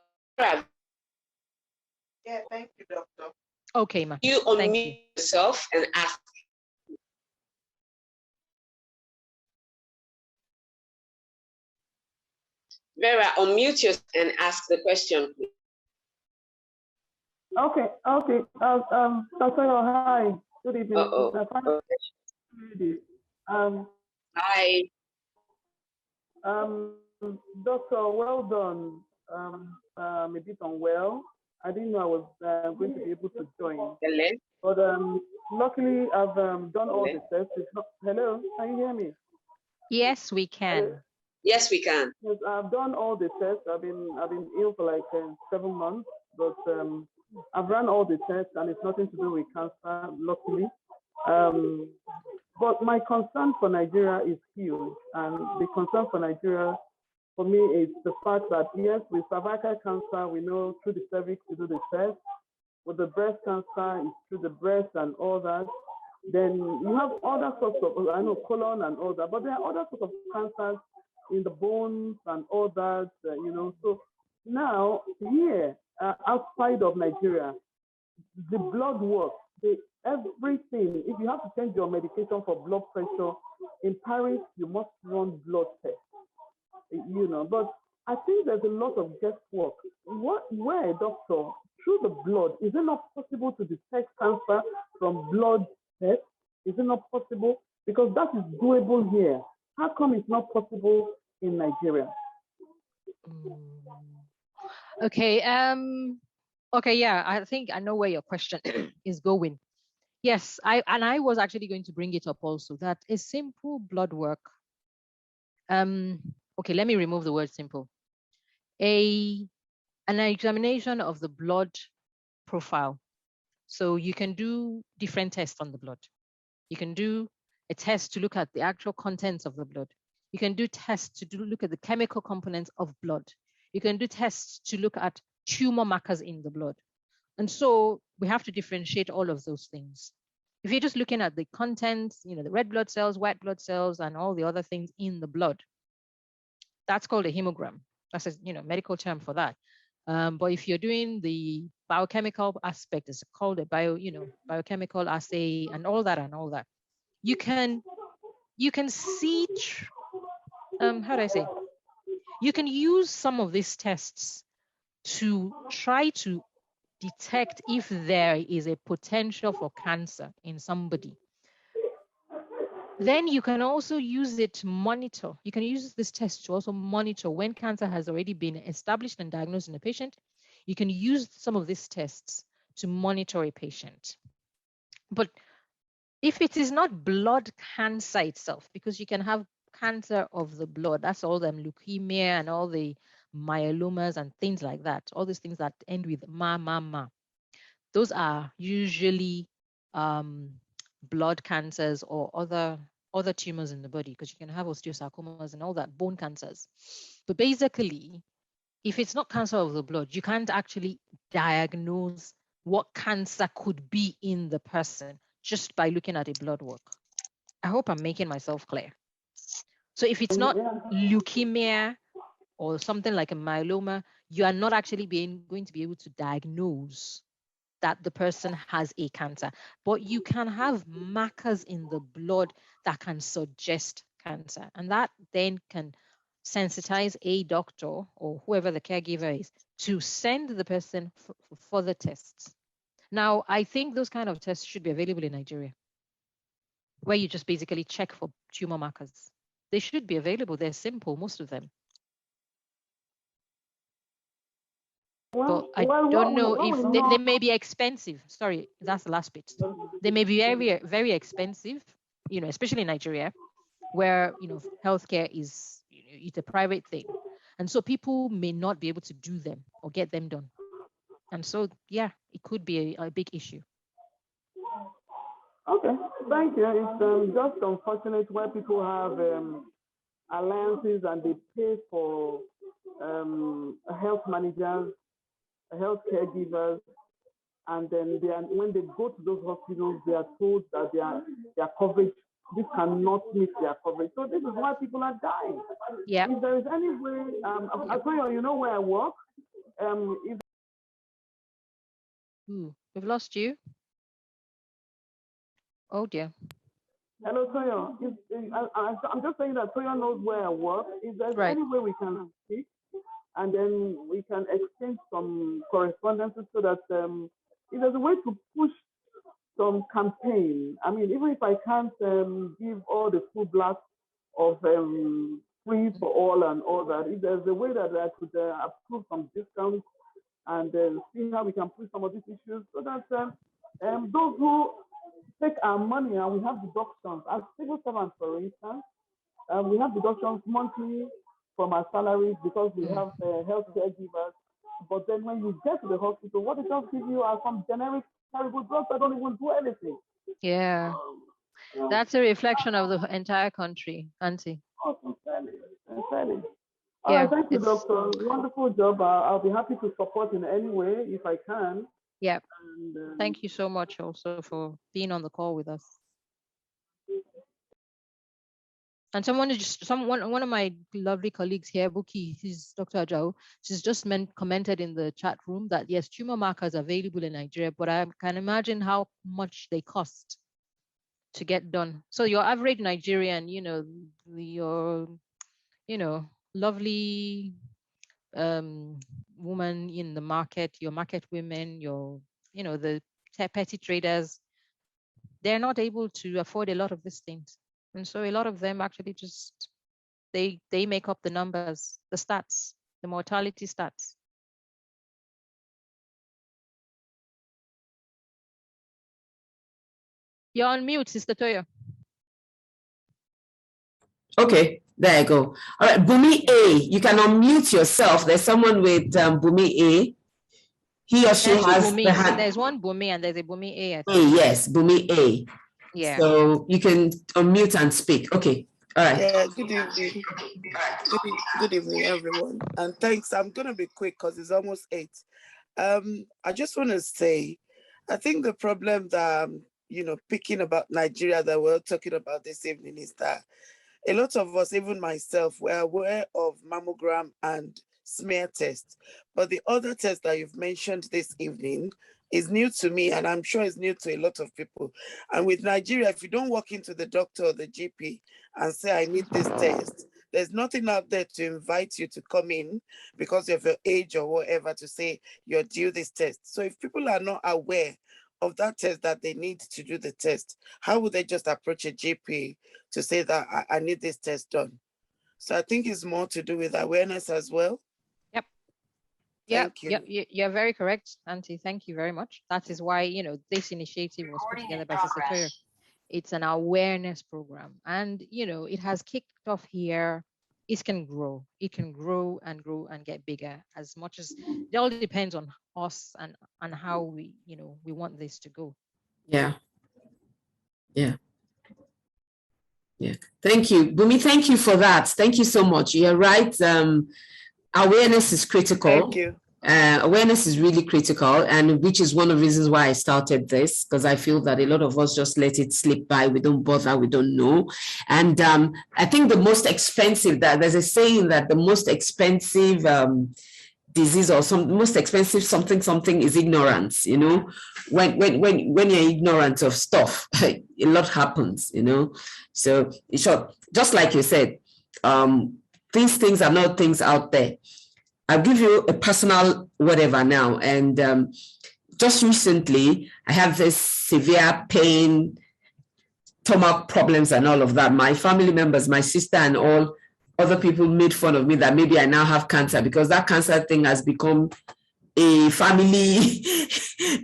thank you, doctor. Okay, ma. You unmute yourself and ask. Vera, unmute yourself and ask the question, please. Okay. Dr. Hi. Good evening. Hi. Doctor, well done. A bit unwell. I didn't know I was going to be able to join. Hello? But luckily, I've done all the tests. Hello, can you hear me? Yes, we can. Yes, we can. Yes, I've done all the tests. I've been ill for like 7 months, but I've run all the tests and it's nothing to do with cancer, luckily. But my concern for Nigeria is huge, and the concern for Nigeria, for me, is the fact that yes, with cervical cancer, we know through the cervix we do the test. With the breast cancer, it's through the breast and all that. Then you have other sorts of, I know, colon and all that, but there are other sorts of cancers in the bones and all that, So now, here, outside of Nigeria, the blood work, everything, if you have to change your medication for blood pressure, in Paris, you must run blood tests, but I think there's a lot of guesswork. Where, doctor, through the blood, is it not possible to detect cancer from blood tests? Is it not possible? Because that is doable here. How come it's not possible in Nigeria? Okay. Okay. Yeah, I think I know where your question is going. Yes, I was actually going to bring it up also, that a simple blood work. Okay, let me remove the word simple. An examination of the blood profile. So you can do different tests on the blood. You can do a test to look at the actual contents of the blood. You can do tests to look at the chemical components of blood. You can do tests to look at tumor markers in the blood. And so we have to differentiate all of those things. If you're just looking at the contents, the red blood cells, white blood cells, and all the other things in the blood, that's called a hemogram. That's a medical term for that. But if you're doing the biochemical aspect, it's called a biochemical assay and all that. You can see, how do I say? You can use some of these tests to try to detect if there is a potential for cancer in somebody. Then you can also use it to monitor. You can use this test to also monitor when cancer has already been established and diagnosed in a patient. You can use some of these tests to monitor a patient. But if it is not blood cancer itself, because you can have cancer of the blood, that's all them leukemia and all the myelomas and things like that, all these things that end with ma. Those are usually blood cancers or other tumors in the body, because you can have osteosarcomas and all that, bone cancers. But basically, if it's not cancer of the blood, you can't actually diagnose what cancer could be in the person just by looking at a blood work. I hope I'm making myself clear. So if it's not leukemia or something like a myeloma, you are not actually going to be able to diagnose that the person has a cancer. But you can have markers in the blood that can suggest cancer. And that then can sensitize a doctor or whoever the caregiver is to send the person for further tests. Now, I think those kind of tests should be available in Nigeria, where you just basically check for tumor markers. They should be available. They're simple, most of them. But I don't know if they may be expensive. Sorry, that's the last bit. They may be very, very expensive, especially in Nigeria, where, healthcare is, it's a private thing. And so people may not be able to do them or get them done. And so, yeah, it could be a big issue. Okay, thank you. It's just unfortunate where people have alliances and they pay for health managers, health caregivers, and then when they go to those hospitals, they are told that their coverage, this cannot meet their coverage. So this is why people are dying. Yeah. If there is any way, I'll tell you, you know where I work. We've lost you. Oh dear. Hello, Toyo. I'm just saying that Toyo knows where I work. If there's any way we can speak, and then we can exchange some correspondences so that if there's a way to push some campaign. I mean, even if I can't give all the full blast of free for all and all that, if there's a way that I could approve some discounts and see how we can push some of these issues so that those who take our money and we have deductions, as civil servants, for instance, We have deductions monthly from our salaries because we have health caregivers. But then when you get to the hospital, what they just give you are some generic terrible drugs that don't even do anything. Yeah. That's a reflection of the entire country, Auntie. Oh, sincerely. All right, thank you, doctor. Wonderful job. I'll be happy to support in any way if I can. Yeah. And, thank you so much also for being on the call with us. And one of my lovely colleagues here, Buki, he's Dr. Ajao, she's just commented in the chat room that yes, tumor markers are available in Nigeria, but I can imagine how much they cost to get done. So your average Nigerian, your, lovely woman in the market, your market women, the petty traders, they're not able to afford a lot of these things. And so a lot of them actually just, they make up the numbers, the stats, the mortality stats. You're on mute, Sister Toya. Okay, there you go. All right, Bumi A, you can unmute yourself. There's someone with Bumi A. He or she has the hand. There's one Bumi and there's a Bumi A. A, yes, Bumi A. Yeah. So you can unmute and speak. Okay. All right. Yeah, good evening. Good evening, everyone. And thanks. I'm going to be quick because it's almost 8. I just want to say, I think the problem that, picking about Nigeria that we're talking about this evening is that a lot of us, even myself, were aware of mammogram and smear test. But the other test that you've mentioned this evening is new to me, and I'm sure it's new to a lot of people. And with Nigeria, if you don't walk into the doctor or the GP and say, I need this test, there's nothing out there to invite you to come in because of your age or whatever to say you're due this test. So if people are not aware of that test that they need to do the test, how would they just approach a GP to say that I need this test done? So I think it's more to do with awareness as well. Yep. Thank you. Yep. You're very correct, Auntie. Thank you very much. That is why, this initiative was put together by Sister Toya. It's an awareness program, and it has kicked off here. It can grow. It can grow and grow and get bigger as much as it all depends on us and how we want this to go. Yeah. Thank you, Bumi. Thank you for that. Thank you so much. You're right. Awareness is critical. Thank you. Awareness is really critical, and which is one of the reasons why I started this, because I feel that a lot of us just let it slip by. We don't bother, we don't know. And I think the most expensive, that there's a saying that the most expensive disease or most expensive something is ignorance. When you're ignorant of stuff, a lot happens. So in short, just like you said, these things are not things out there. I'll give you a personal whatever now. And just recently, I have this severe pain, stomach problems and all of that. My family members, my sister and all other people made fun of me that maybe I now have cancer, because that cancer thing has become a family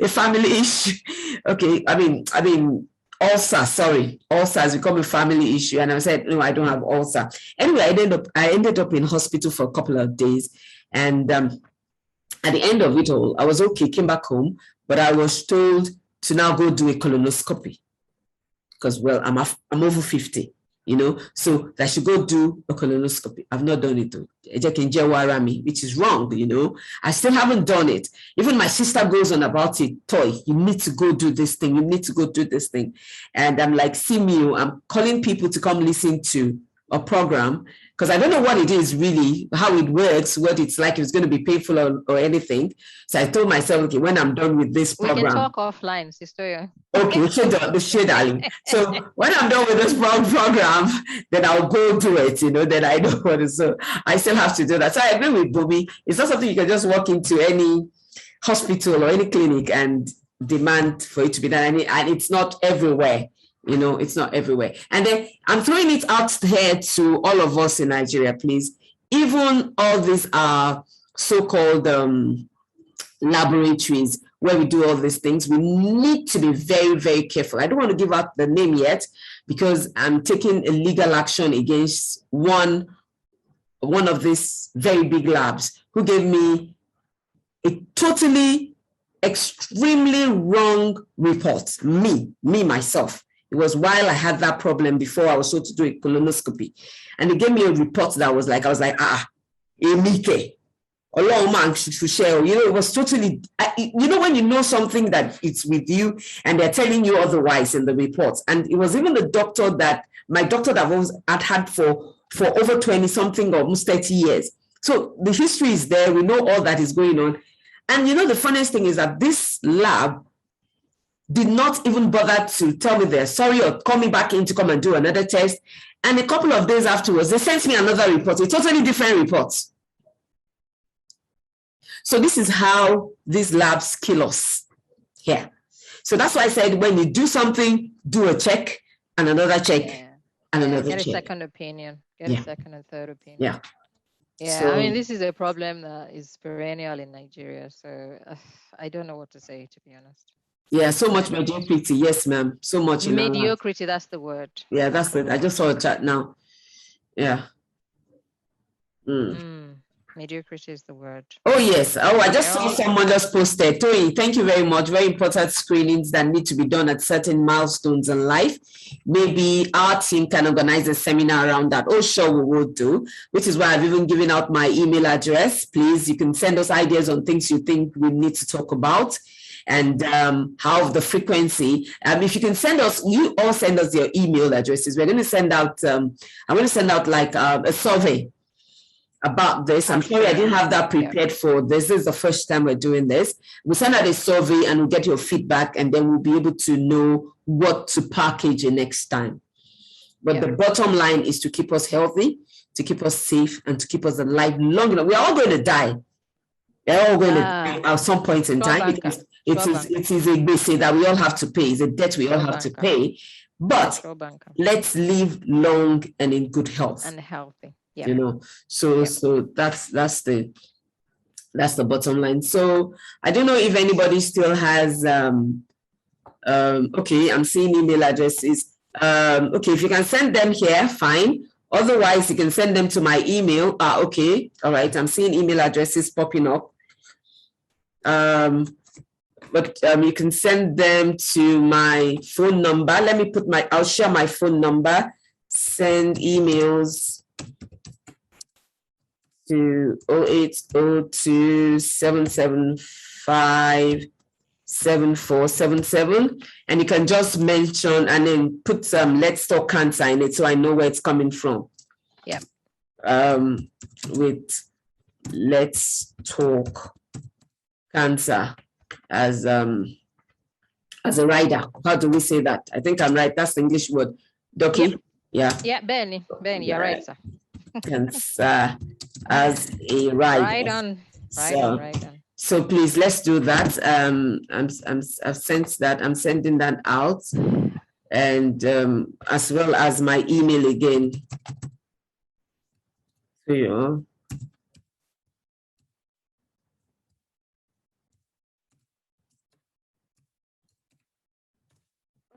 issue. Okay, I mean, ulcer has become a family issue. And I said, no, I don't have ulcer. Anyway, I ended up in hospital for a couple of days. And at the end of it all, I was okay, came back home, but I was told to now go do a colonoscopy because, well, I'm over 50, so I should go do a colonoscopy. I've not done it though, which is wrong, I still haven't done it. Even my sister goes on about it, Toy, you need to go do this thing, And I'm like, see me, I'm calling people to come listen to a program, because I don't know what it is really, how it works, what it's like, if it's going to be painful or anything. So I told myself, okay, when I'm done with this program. We can talk offline, Sister. Okay, sure, darling. So when I'm done with this program, then I'll go do it, then I know what it is. So I still have to do that. So I agree with Bobby. It's not something you can just walk into any hospital or any clinic and demand for it to be done. And it's not everywhere. It's not everywhere. And then I'm throwing it out here to all of us in Nigeria, please. Even all these are so-called laboratories. where we do all these things. We need to be very, very careful. I don't want to give out the name yet because I'm taking a legal action against one of these very big labs who gave me a totally extremely wrong report. Myself. It was while I had that problem before I was told to do a colonoscopy. And they gave me a report that was like, Emike. It was totally, when you know something that it's with you and they're telling you otherwise in the reports. And it was even the doctor my doctor that I'd had for over 20 something, almost 30 years. So the history is there. We know all that is going on. And the funniest thing is that this lab did not even bother to tell me they're sorry or call me back in to come and do another test. And a couple of days afterwards, they sent me another report, a totally different report. So this is how these labs kill us here. So that's why I said, when you do something, do a check and another check and another check. Get a second opinion, get a second and third opinion. Yeah. Yeah, So, I mean, this is a problem that is perennial in Nigeria. So I don't know what to say, to be honest. Yeah, so much mediocrity. Yes, ma'am. So much. Mediocrity, that's the word. Yeah, that's it. I just saw a chat now. Yeah. Mediocrity is the word. Oh, yes. Oh, I just saw someone just posted. Toyi, thank you very much. Very important screenings that need to be done at certain milestones in life. Maybe our team can organize a seminar around that. Oh, sure, we will do, which is why I've even given out my email address. Please, you can send us ideas on things you think we need to talk about. And how the frequency. If you can send us, you all send us your email addresses. We're going to send out, I'm going to send out like a survey about this. I'm sorry I didn't have that prepared for this. This is the first time we're doing this. We'll send out a survey and we'll get your feedback, and then we'll be able to know what to package the next time. But the bottom line is to keep us healthy, to keep us safe, and to keep us alive long enough. We're all going to die. We're all going to die at some point in time. Because it is a basic that we all have to pay. It's a debt we all have to pay. But let's live long and in good health. And healthy. Yeah. So that's the bottom line. So I don't know if anybody still has okay, I'm seeing email addresses. Okay, if you can send them here, fine. Otherwise, you can send them to my email. Okay, all right. I'm seeing email addresses popping up. But you can send them to my phone number. I'll share my phone number. Send emails to 0802-775-7477. And you can just mention and then put Let's Talk Cancer in it so I know where it's coming from. Yeah. With Let's Talk Cancer as a rider. How do we say that? I think I'm right. That's the English word. Doki? Yeah. Yeah, Benny, you're right, sir. Cancer as a rider. Right on. So please, let's do that. I've sent that. I'm sending that out, and as well as my email again. So, yeah.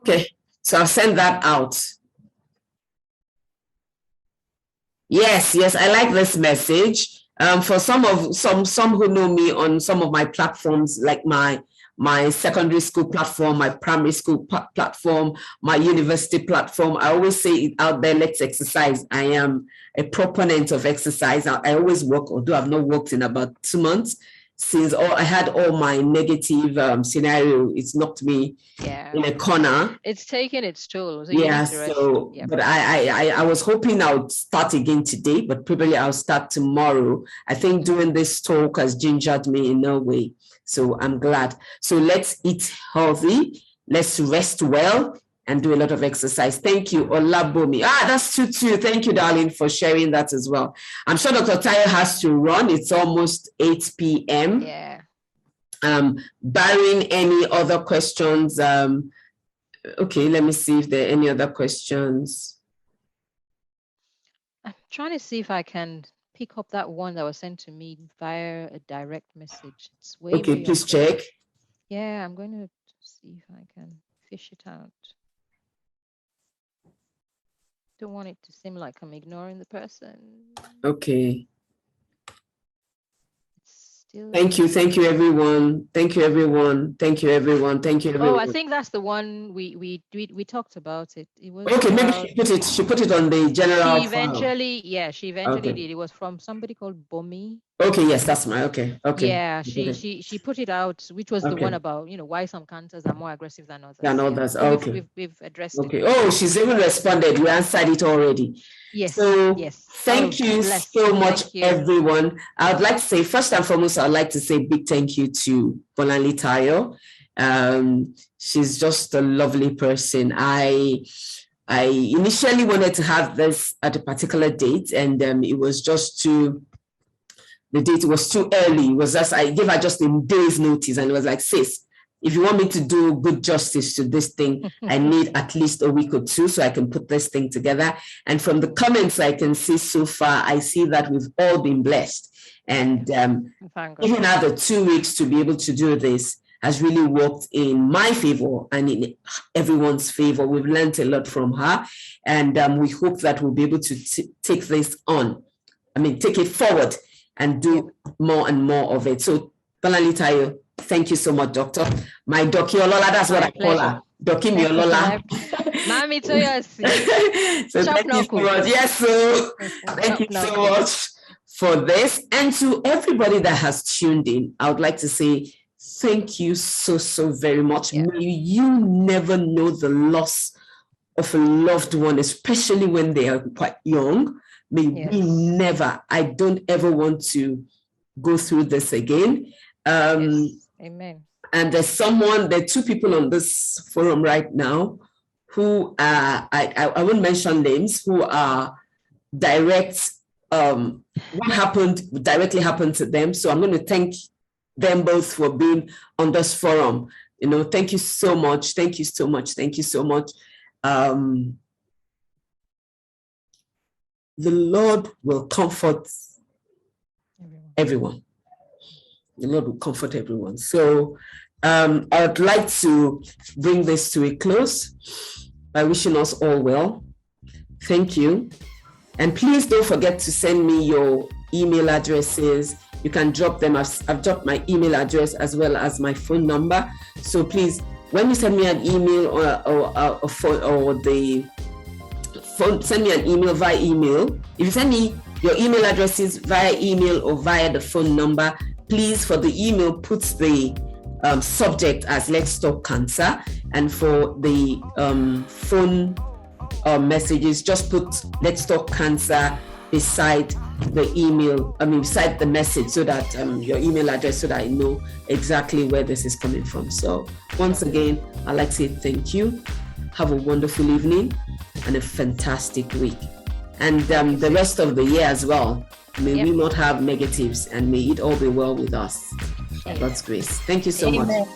Okay, so I'll send that out. Yes, I like this message. For some who know me on some of my platforms, like my secondary school platform, my primary school platform, my university platform, I always say it out there, let's exercise. I am a proponent of exercise. I always work, although I've not worked in about 2 months. Since I had all my negative scenario, it's knocked me in a corner. It's taken its toll. So but I was hoping I would start again today, but probably I'll start tomorrow. I think doing this talk has gingered me in a way. So I'm glad. So let's eat healthy, let's rest well, and do a lot of exercise. Thank you, Olabomi. That's Tutu. Thank you, darling, for sharing that as well. I'm sure Dr. Tayo has to run. It's almost 8 p.m. Yeah. Barring any other questions. Okay, let me see if there are any other questions. I'm trying to see if I can pick up that one that was sent to me via a direct message. It's way okay, please check. Yeah, I'm going to see if I can fish it out. Don't want it to seem like I'm ignoring the person. Okay. Still Thank you everyone. Thank you everyone. Thank you everyone. Thank you everyone. Oh, I think that's the one we talked about it. It was okay. Maybe she put it on the general. She eventually okay. did. It was from somebody called Bomi. Okay, yes, that's my okay. Yeah, she put it out, which was the one about why some cancers are more aggressive than others. So okay. We've addressed it. Okay. Oh, she's even responded. We answered it already. Yes. So yes. Thank you so much, everyone. I would like to say, first and foremost, I'd like to say a big thank you to Bolanle Tayo. She's just a lovely person. I initially wanted to have this at a particular date, and it was just the date was too early. It was just, I gave her just a day's notice, and it was like, sis, if you want me to do good justice to this thing, I need at least a week or two so I can put this thing together. And from the comments I can see so far, I see that we've all been blessed. And even now the 2 weeks to be able to do this has really worked in my favor and in everyone's favor. We've learned a lot from her, and we hope that we'll be able to take this on. Take it forward and do more and more of it. So, Bolanle Tayo, thank you so much, Doctor. My Doki Olola, that's what I call her. Doki mi Olola. Mami Toyosi. So thank you so much. Yes, so thank you so much for this. And to everybody that has tuned in, I would like to say thank you so very much. Yeah. May you never know the loss of a loved one, especially when they are quite young. May we never, I don't ever want to go through this again. Amen. And there are two people on this forum right now who I won't mention names, who are direct, what directly happened to them. So I'm going to thank them both for being on this forum. Thank you so much. Thank you so much. Thank you so much. The Lord will comfort everyone. The Lord will comfort everyone. So I would like to bring this to a close by wishing us all well. Thank you. And please don't forget to send me your email addresses. You can drop them. I've dropped my email address as well as my phone number. So please, when you send me an email or send me an email via email. If you send me your email addresses via email or via the phone number, please, for the email, put the subject as Let's Talk Cancer. And for the phone messages, just put Let's Talk Cancer beside the email, beside the message, so that your email address, so that I know exactly where this is coming from. So once again, I'd like to say thank you. Have a wonderful evening and a fantastic week. And the rest of the year as well. May we not have negatives, and may it all be well with us. God's grace. Thank you so much.